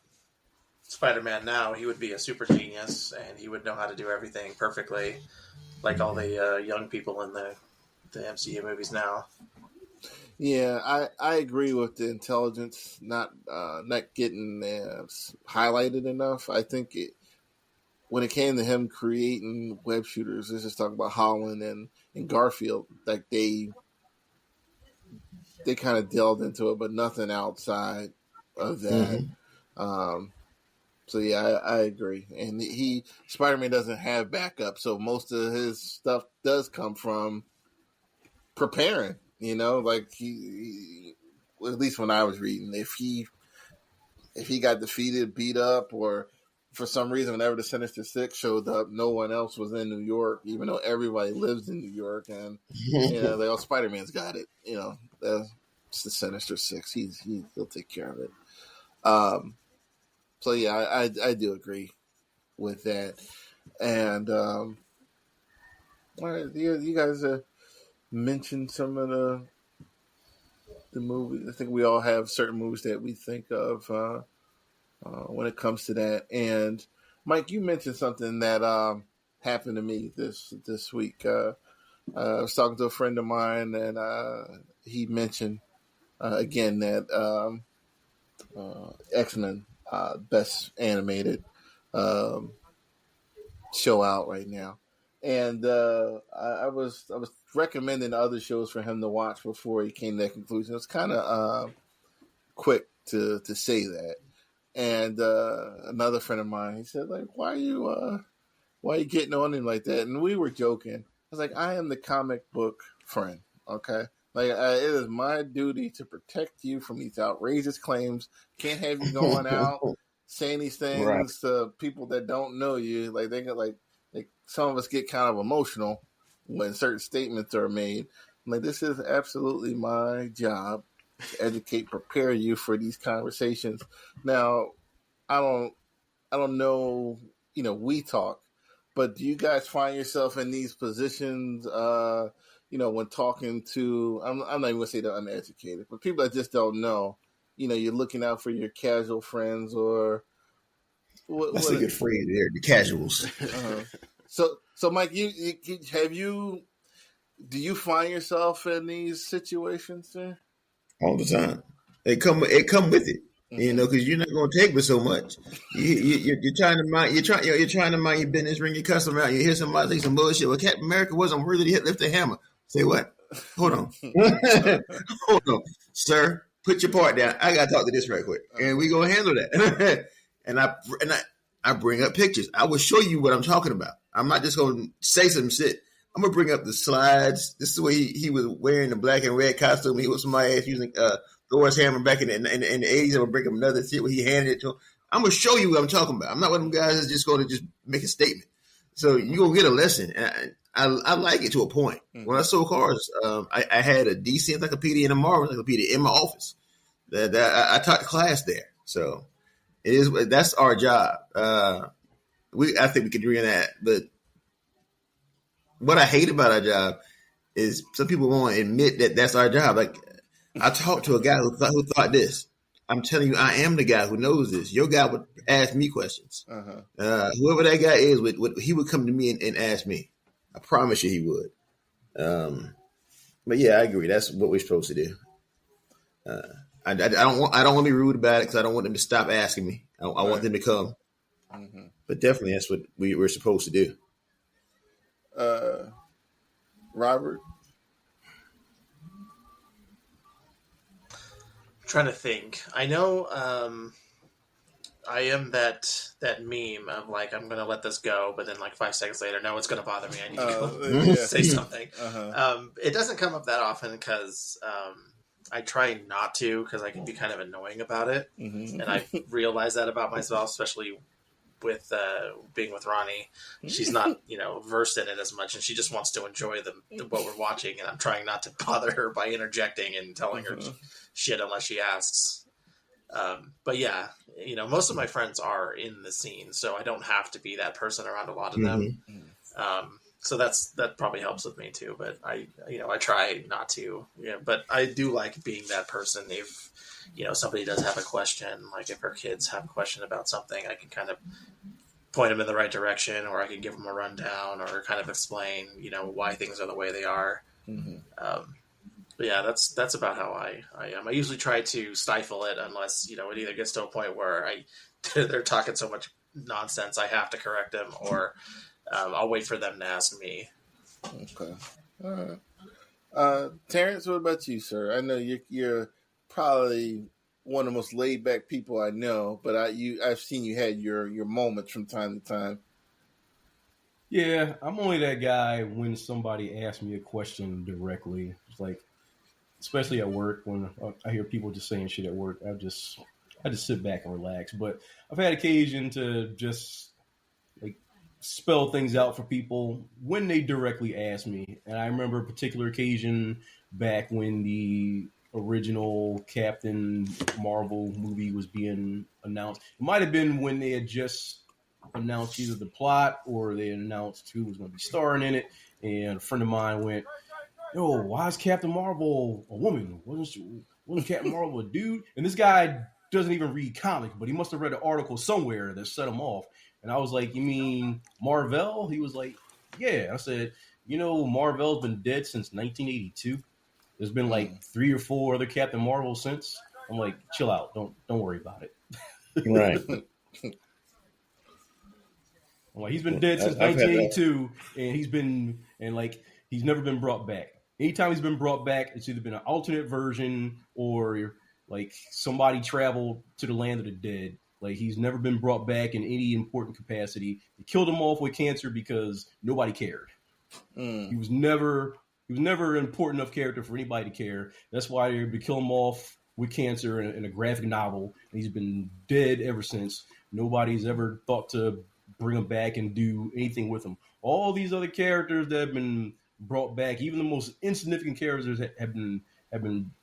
Spider-Man now, he would be a super genius, and he would know how to do everything perfectly, like all the young people in the MCU movies now. Yeah, I agree with the intelligence not getting highlighted enough. I think when it came to him creating web shooters, let's just talk about Holland and Garfield, like they kind of delved into it, but nothing outside of that. So yeah, I agree. And Spider-Man doesn't have backup, so most of his stuff does come from preparing. Like well, at least when I was reading, if he got defeated, beat up, or for some reason whenever the Sinister Six showed up, no one else was in New York, even though everybody lives in New York, and they all Spider-Man's got it. It's the Sinister Six. He'll take care of it. So yeah, I do agree with that. And all right, you guys mentioned some of the movies. I think we all have certain movies that we think of when it comes to that. And Mike, you mentioned something that happened to me this week. I was talking to a friend of mine, and he mentioned again that X-Men best animated show out right now, and I was recommending other shows for him to watch before he came to that conclusion. It was kind of quick to say that, and another friend of mine, he said, like, why are you getting on him like that? And we were joking. I was like, I am the comic book friend, okay? Like, it is my duty to protect you from these outrageous claims. Can't have you going out saying these things to people that don't know you. Like, they get like some of us get kind of emotional when certain statements are made. I'm like, this is absolutely my job to educate, prepare you for these conversations. Now, I don't know. We talk, but do you guys find yourself in these positions? When talking to, I'm not even gonna say the uneducated, but people that just don't know, you're looking out for your casual friends or that's a good phrase there, the casuals. So Mike, do you find yourself in these situations, sir? All the time. It come with it. Because you're not going to take with so much. You're trying to mind. You're trying to mind your business, bring your customer out. You hear somebody say some bullshit. Well, Captain America wasn't worthy to lift a hammer. Say what? Hold on, hold on, sir. Put your part down. I got to talk to this right quick, and we gonna handle that. and I bring up pictures. I will show you what I'm talking about. I'm not just gonna say some shit. I'm gonna bring up the slides. This is the way he was wearing the black and red costume. He was somebody ass using Thor's hammer back in the 80s. I'm gonna bring up another shit where he handed it to him. I'm gonna show you what I'm talking about. I'm not one of them guys that's just gonna just make a statement. So you're gonna get a lesson. And I like it to a point. When I sold cars, I had a DC encyclopedia and a Marvel encyclopedia in my office. That I taught the class there. So that's our job. I think we can agree on that. But what I hate about our job is some people won't admit that that's our job. Like, I talked to a guy who thought this. I'm telling you, I am the guy who knows this. Your guy would ask me questions. Whoever that guy is, he would come to me and ask me. I promise you he would. But yeah, I agree. That's what we're supposed to do. I don't want to be rude about it because I don't want them to stop asking me. I want them to come. But definitely, that's what we're supposed to do. Robert? I'm trying to think. I know I am that meme of like, I'm going to let this go, but then like 5 seconds later, no, it's going to bother me. I need to go say something. It doesn't come up that often because I try not to because I can be kind of annoying about it. And I realize that about myself, especially with being with Ronnie. She's not, versed in it as much, and she just wants to enjoy what we're watching, and I'm trying not to bother her by interjecting and telling her shit unless she asks. But yeah, most of my friends are in the scene, so I don't have to be that person around a lot of them. So that probably helps with me too. But I try not to. But I do like being that person. If somebody does have a question, like if her kids have a question about something, I can kind of point them in the right direction, or I can give them a rundown, or kind of explain, why things are the way they are. But yeah, that's about how I am. I usually try to stifle it unless, it either gets to a point where they're talking so much nonsense I have to correct them, or I'll wait for them to ask me. Okay. All right. Terrence, what about you, sir? I know you're probably one of the most laid back people I know, but I've seen you had your moments from time to time. Yeah, I'm only that guy when somebody asks me a question directly. It's like, especially at work, when I hear people just saying shit at work, I just sit back and relax. But I've had occasion to just like spell things out for people when they directly ask me. And I remember a particular occasion back when the original Captain Marvel movie was being announced. It might have been when they had just announced either the plot or they announced who was going to be starring in it. And a friend of mine went, "Yo, why is Captain Marvel a woman? Wasn't Captain Marvel a dude?" And this guy doesn't even read comics, but he must have read an article somewhere that set him off. And I was like, "You mean Marvel?" He was like, "Yeah." I said, Marvel's been dead since 1982. There's been like 3 or 4 other Captain Marvel since. I'm like, chill out. Don't worry about it. Right. I'm like, he's been dead since 1982, and he's never been brought back. Anytime he's been brought back, it's either been an alternate version or like somebody traveled to the land of the dead. Like, he's never been brought back in any important capacity. They killed him off with cancer because nobody cared. He was never an important enough character for anybody to care. That's why they killed him off with cancer in a graphic novel. And he's been dead ever since. Nobody's ever thought to bring him back and do anything with him. All these other characters that have been brought back, even the most insignificant characters have been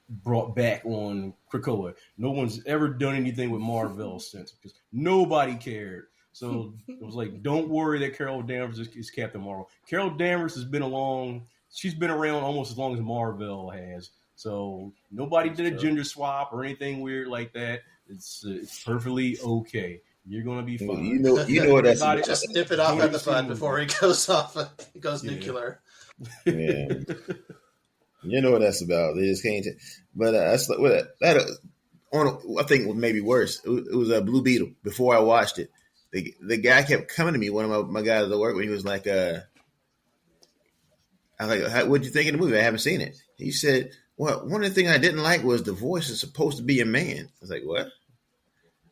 brought back on Krakoa. No one's ever done anything with Marvel since because nobody cared. So it was like, don't worry that Carol Danvers is Captain Marvel. Carol Danvers has been along. She's been around almost as long as Marvel has. So nobody did a gender swap or anything weird like that. It's perfectly okay. You're gonna be fine. You know what that's about. Just nip it off at the bud before he goes off. He goes nuclear. Yeah. You know what that's about. They just can't. But that's that. I think was maybe worse. It was a Blue Beetle. Before I watched it, the guy kept coming to me. One of my guys at work when he was like, "I was like, what'd you think of the movie? I haven't seen it." He said, "Well, one of the things I didn't like was the voice is supposed to be a man." I was like, "What?"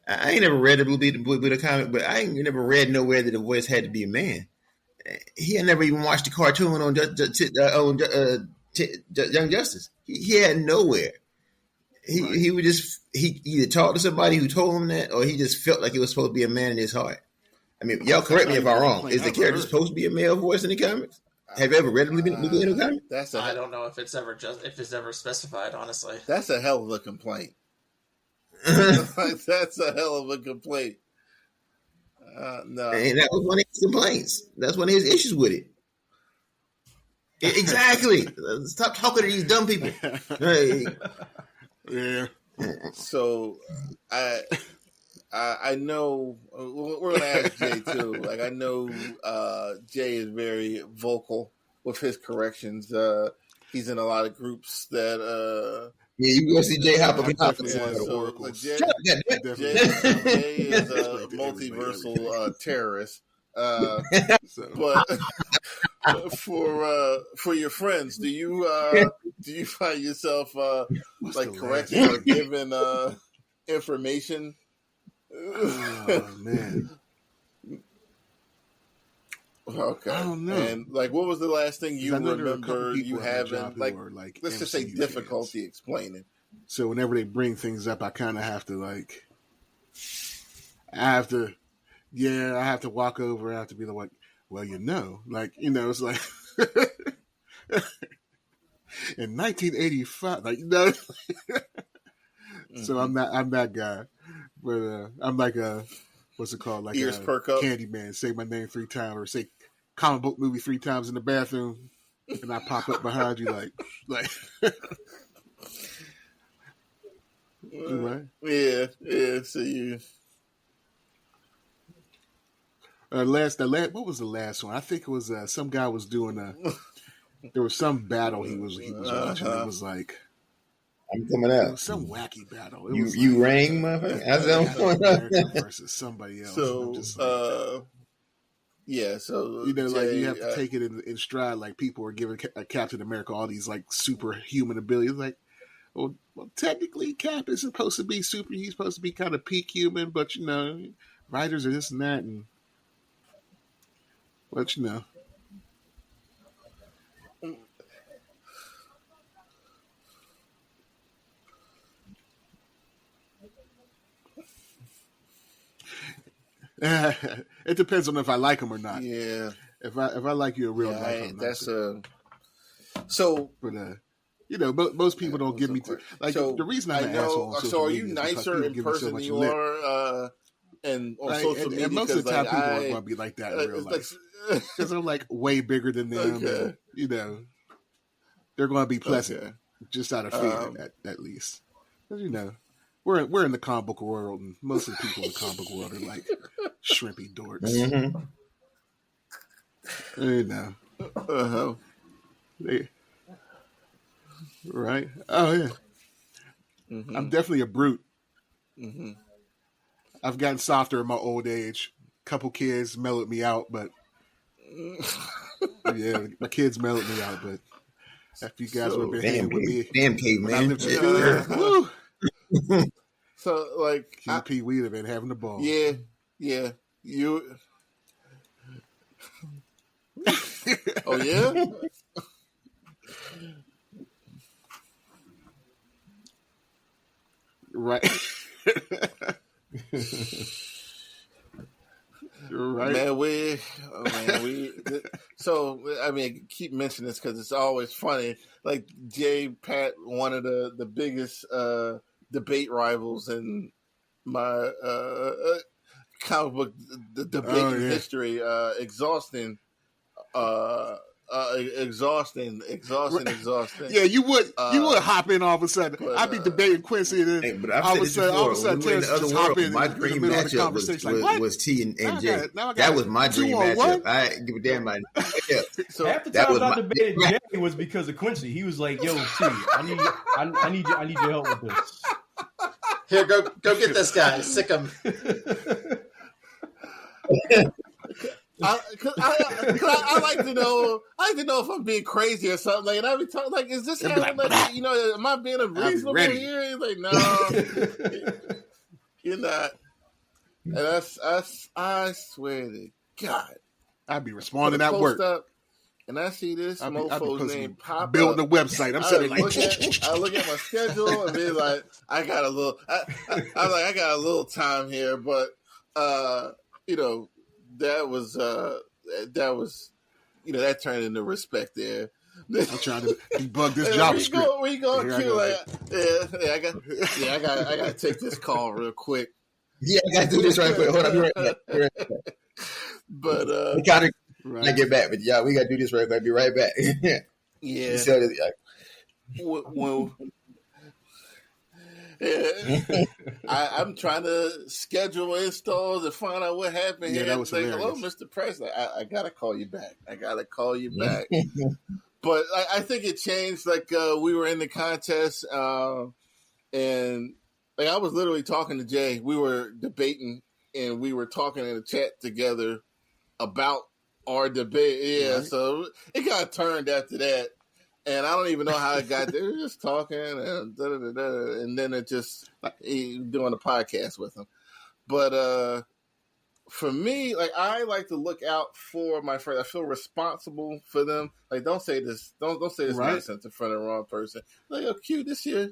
I ain't never read the Blue Beetle comic, but I ain't never read nowhere that the voice had to be a man. He had never even watched the cartoon on Young Justice. He had nowhere. He would just he either talked to somebody who told him that, or he just felt like it was supposed to be a man in his heart. I mean, y'all correct me if I'm wrong. Is the character supposed to be a male voice in the comics? Have you ever read a Blue Beetle comic? I don't know if it's ever specified. Honestly, that's a hell of a complaint. That's a hell of a complaint. No, and that was one of his complaints. That's one of his issues with it. Exactly. Stop talking to these dumb people. Hey. Yeah. So I know we're gonna ask Jay too. Like, I know Jay is very vocal with his corrections. He's in a lot of groups that. Yeah, you go see Jay hop up and hop. Jay is a multiversal terrorist. But for your friends, do you find yourself like correcting or giving information? Oh man. Okay. I don't know. And like, what was the last thing you remember you having? Like, let's just say difficulty explaining. So whenever they bring things up, I kind of have to I have to walk over. I have to be like, well, it's like in 1985, So I'm that guy, but I'm like what's it called? Like ears perk up. Candyman. Say my name 3 times, or say comic book movie 3 times in the bathroom, and I pop up behind you like. Right? Yeah. So you. What was the last one? I think it was some guy was doing there was some battle he was watching. It was like, I'm coming out. It was some wacky battle. It you was you rang, motherfucker. America versus somebody else. So, just like, yeah. So like you have to take it in stride. Like, people are giving Captain America all these like superhuman abilities. Like, well, technically, Cap is supposed to be super. He's supposed to be kind of peak human, but writers are this and that, and but it depends on if I like him or not. Yeah. If I like you in real life, that's so. But most people don't give me like so, the reason I'm an asshole. So are you nicer in person than you are and on social media? And most of the time, people aren't going to be like that in real life because I'm like way bigger than them. Okay. And, they're going to be pleasant just out of feeling at least. Because we're in the comic book world, and most of the people in the comic book world are like shrimpy dorks. Right? Oh yeah. Mm-hmm. I'm definitely a brute. Mm-hmm. I've gotten softer in my old age. Couple kids mellowed me out, but yeah, my kids mellowed me out. But after you guys were been hanging with me, damn caveman. So like, QP, we'd have been having the ball. Yeah, you. Oh yeah. Right. Right. So, I mean, I keep mentioning this because it's always funny. Like, Pat, one of the biggest debate rivals in my comic book debate history, exhausting. Exhausting. Yeah, you would hop in all of a sudden. I'd be debating Quincy, and then all of a sudden, Terrence just hop in my in the dream middle of the matchup conversation. was T and J. That was my dream matchup. I didn't give a damn about it. So half the time I debated Jay was because of Quincy. He was like, "Yo, T, I need your help with this. Here, go get this guy. Sick him." I like to know. If I'm being crazy or something. Like, and I be talking like, "Is this happening? Like, am I being unreasonable here?" He's like, "No, you're not." And I swear to God, I'd be responding at work, and I see this mofo's name pop up. Building a website. I'm sitting like, I look at my schedule and be like, I got a little time here, but that was that turned into respect there. I'm trying to debug this JavaScript. We go Q I gotta take this call real quick. Yeah, I gotta do this right quick. Hold on, be right back. But we gotta I get back, but yeah, we gotta do this right quick. I'll be right back. Yeah. I'm trying to schedule installs and find out what happened here. That was like, hilarious. hello, Mr. President. I gotta call you back. But I think it changed. Like, we were in the contest, and like, I was literally talking to Jay. We were debating, and we were talking in a chat together about our debate. Yeah, right. So it got turned after that. And I don't even know how it got there. We were just talking, and and then it just doing a podcast with him. But for me, like, I like to look out for my friends. I feel responsible for them. Like, don't say this right. Nonsense in front of the wrong person. Like, oh, Q, this your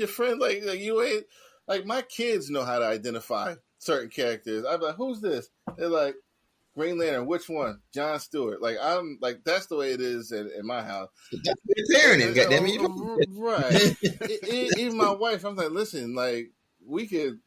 friend. Like you ain't like, my kids know how to identify certain characters. I'm like, who's this? They're like, Green Lantern, which one? John Stewart. Like, I'm like, that's the way it is in my house. That's parenting, goddammit. Right. Even my wife, I'm like, listen, like, we could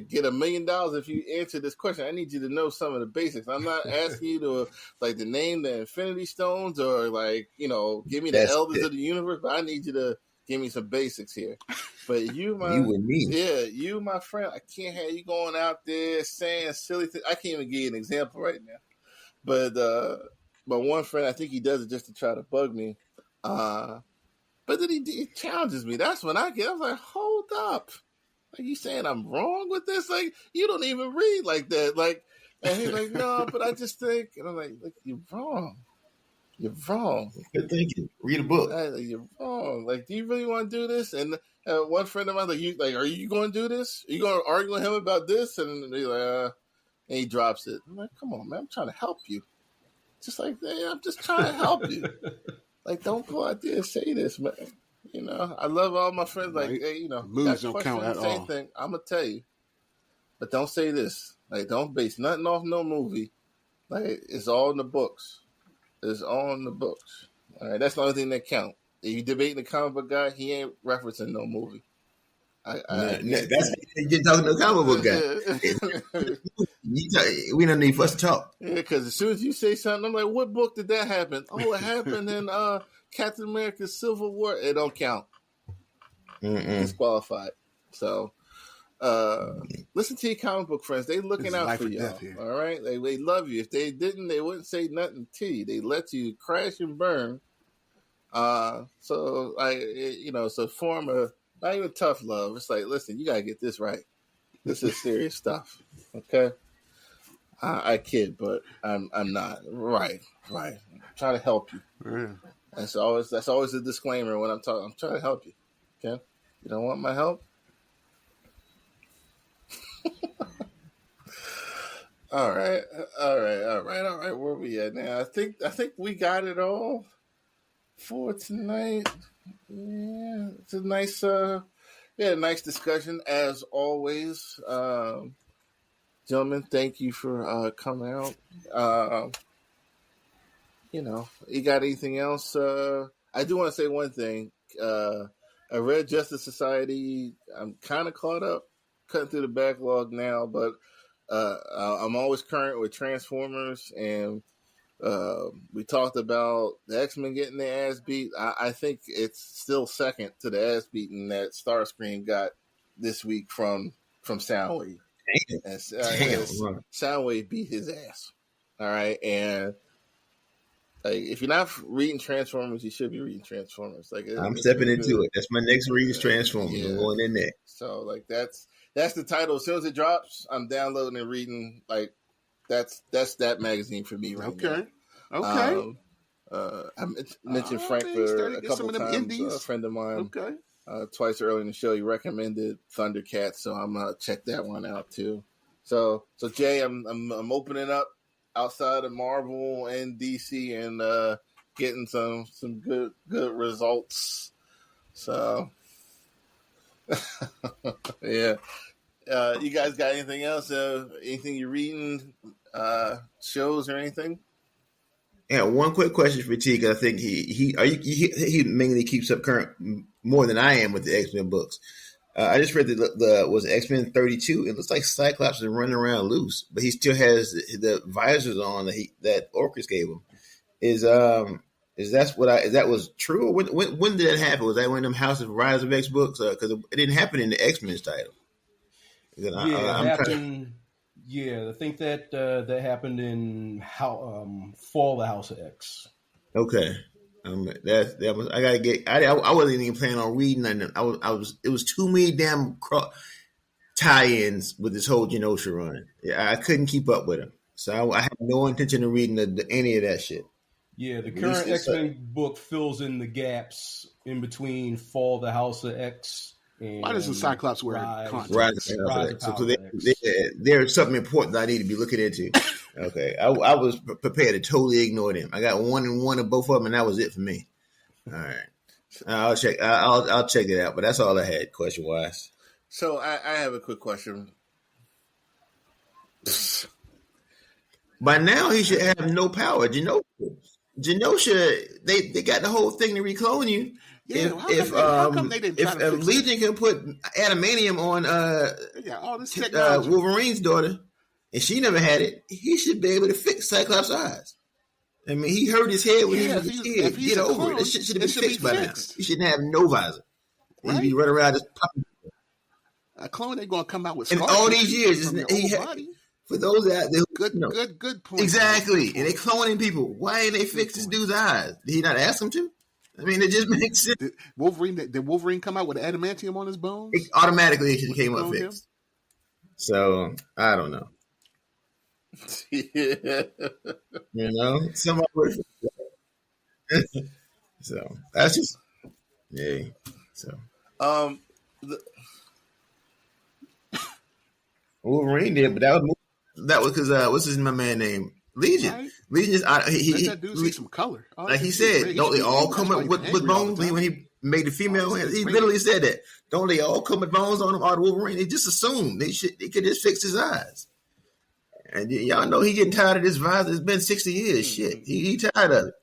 get $1 million if you answer this question. I need you to know some of the basics. I'm not asking you to to name the Infinity Stones or give me the Elders of the Universe, but I need you to give me some basics here. But you and me. Yeah, you, my friend, I can't have you going out there saying silly things. I can't even give you an example right now. But one friend, I think he does it just to try to bug me. But then he challenges me. That's when I was like, hold up. Are you saying I'm wrong with this? Like, you don't even read like that. Like, and he's like, no, but I just think, and I'm like, look, you're wrong. You're wrong. Good thinking. Read a book. You're wrong. Like, do you really want to do this? And one friend of mine, like, are you going to do this? Are you going to argue with him about this? And he's like, and he drops it. I'm like, come on, man, I'm trying to help you. Just like, hey, I'm just trying to help you. Like, don't go out there and say this, man. You know, I love all my friends. Like, hey, you know, movies don't count at all. Thing, I'm gonna tell you, but don't say this. Like, don't base nothing off no movie. Like, it's all in the books. It's all in the books. All right, that's the only thing that count. If you debating the comic book guy, he ain't referencing no movie. That's you're talking to a comic book guy. We don't need for us to talk. Yeah, because as soon as you say something, I'm like, what book did that happen? Oh, it happened in Captain America's Civil War. It don't count. Disqualified. So, listen to your comic book friends. They looking out for y'all. All right, they love you. If they didn't, they wouldn't say nothing to you. They let you crash and burn. So so form a not even tough love. It's like, listen, you gotta get this right. This is serious stuff. Okay. I kid, but I'm not. Right. I'm trying to help you. Yeah. That's always a disclaimer when I'm talking. I'm trying to help you. Okay. You don't want my help? All right. Where we at now? I think we got it all for tonight. Yeah, it's a nice nice discussion as always. Gentlemen, thank you for coming out. You got anything else? I do want to say one thing. I read Justice Society. I'm kind of caught up, cutting through the backlog now, but I'm always current with Transformers, and we talked about the X-Men getting their ass beat. I think it's still second to the ass beating that Starscream got this week from Soundwave. Soundwave beat his ass. All right, and if you're not reading Transformers, you should be reading Transformers. I'm stepping into it. That's my next read is Transformers. Yeah. I'm going in there. So that's the title. As soon as it drops, I'm downloading and reading. Like that's that magazine for me right now. Okay. I mentioned Frank for a couple times. A friend of mine. Okay. Twice earlier in the show, he recommended Thundercats, so I'm gonna check that one out too. So Jay, I'm opening up outside of Marvel and DC and getting some good results. So yeah. You guys got anything else? Anything you're reading? Shows or anything? Yeah, one quick question for T. I think he mainly keeps up current more than I am with the X-Men books. I just read was X-Men 32. It looks like Cyclops is running around loose, but he still has the visors on that Orcus gave him. Is that was true? Or when did that happen? Was that one of them House of Rise of X books? Because it didn't happen in the X-Men's title. It happened. Yeah, I think that happened in Fall of the House of X. Okay, that was I gotta get. I wasn't even planning on reading, and it was too many damn tie-ins with this whole Genosha run. Yeah, I couldn't keep up with him, so I had no intention of reading any of that shit. Yeah, the current X-Men book fills in the gaps in between Fall of the House of X. Why doesn't Cyclops wear contacts? Right. So there's something important that I need to be looking into. Okay, I was prepared to totally ignore them. I got 1 and 1 of both of them, and that was it for me. All right, I'll check. I'll check it out. But that's all I had question wise. So I have a quick question. By now, he should have no power. Genosha, they got the whole thing to reclone you. Yeah, how come they didn't try to fix Legion can put adamantium on all this technology. Wolverine's daughter, and she never had it, he should be able to fix Cyclops' eyes. I mean, he hurt his head when he was a kid. Get over it. That shit should have been fixed by now. He shouldn't have no visor. Right? He'd be running around just popping. A clone ain't gonna come out with and all these years, for those out there, good point. Exactly, and they cloning people. Why ain't they fix this dude's eyes? Did he not ask them to? I mean, it just makes sense. Did Wolverine come out with adamantium on his bones? It automatically came up fixed. So, I don't know. Yeah. Somebody would So that's just So the, Wolverine did, but that was because what's his my man name? Legion. Right? Legion is Let that dude see some color. like he said, don't they all come with bones? When he made the female, he literally said that. Don't they all come with bones on them? Or the Wolverine? They just assumed they could just fix his eyes. And y'all know he getting tired of this visor. It's been 60 years. Shit, he tired of it.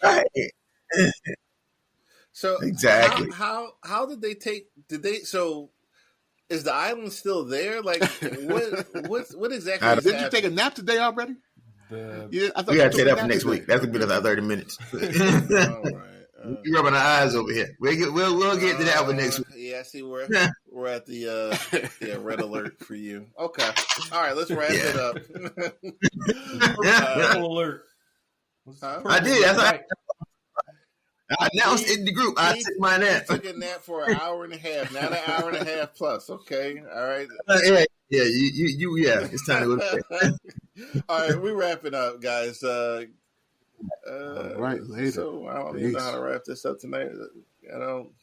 Right. so exactly. How did they take? So is the island still there? Like what exactly? Did you take a nap today already? We gotta take that for next week. That's gonna be another 30 minutes. All right. You're rubbing our eyes over here. We'll get to that one next week. Yeah, I see we're at the red alert for you. Okay. All right, let's wrap it up. Purple alert. I did. That's right. I announced in the group. I took my nap. Took a nap for an hour and a half. Now an hour and a half plus. Okay. All right. Yeah. Yeah. It's time to go. All right, we wrapping up, guys. All right, later. So I don't even know how to wrap this up tonight.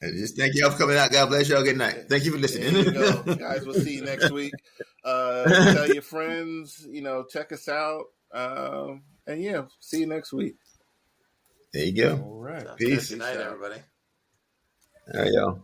Just thank y'all for coming out. God bless y'all. Good night. Thank you for listening. There you go. Guys, we'll see you next week. Tell your friends, check us out. And yeah, see you next week. There you go. All right. Peace. Good night, everybody. All right, y'all.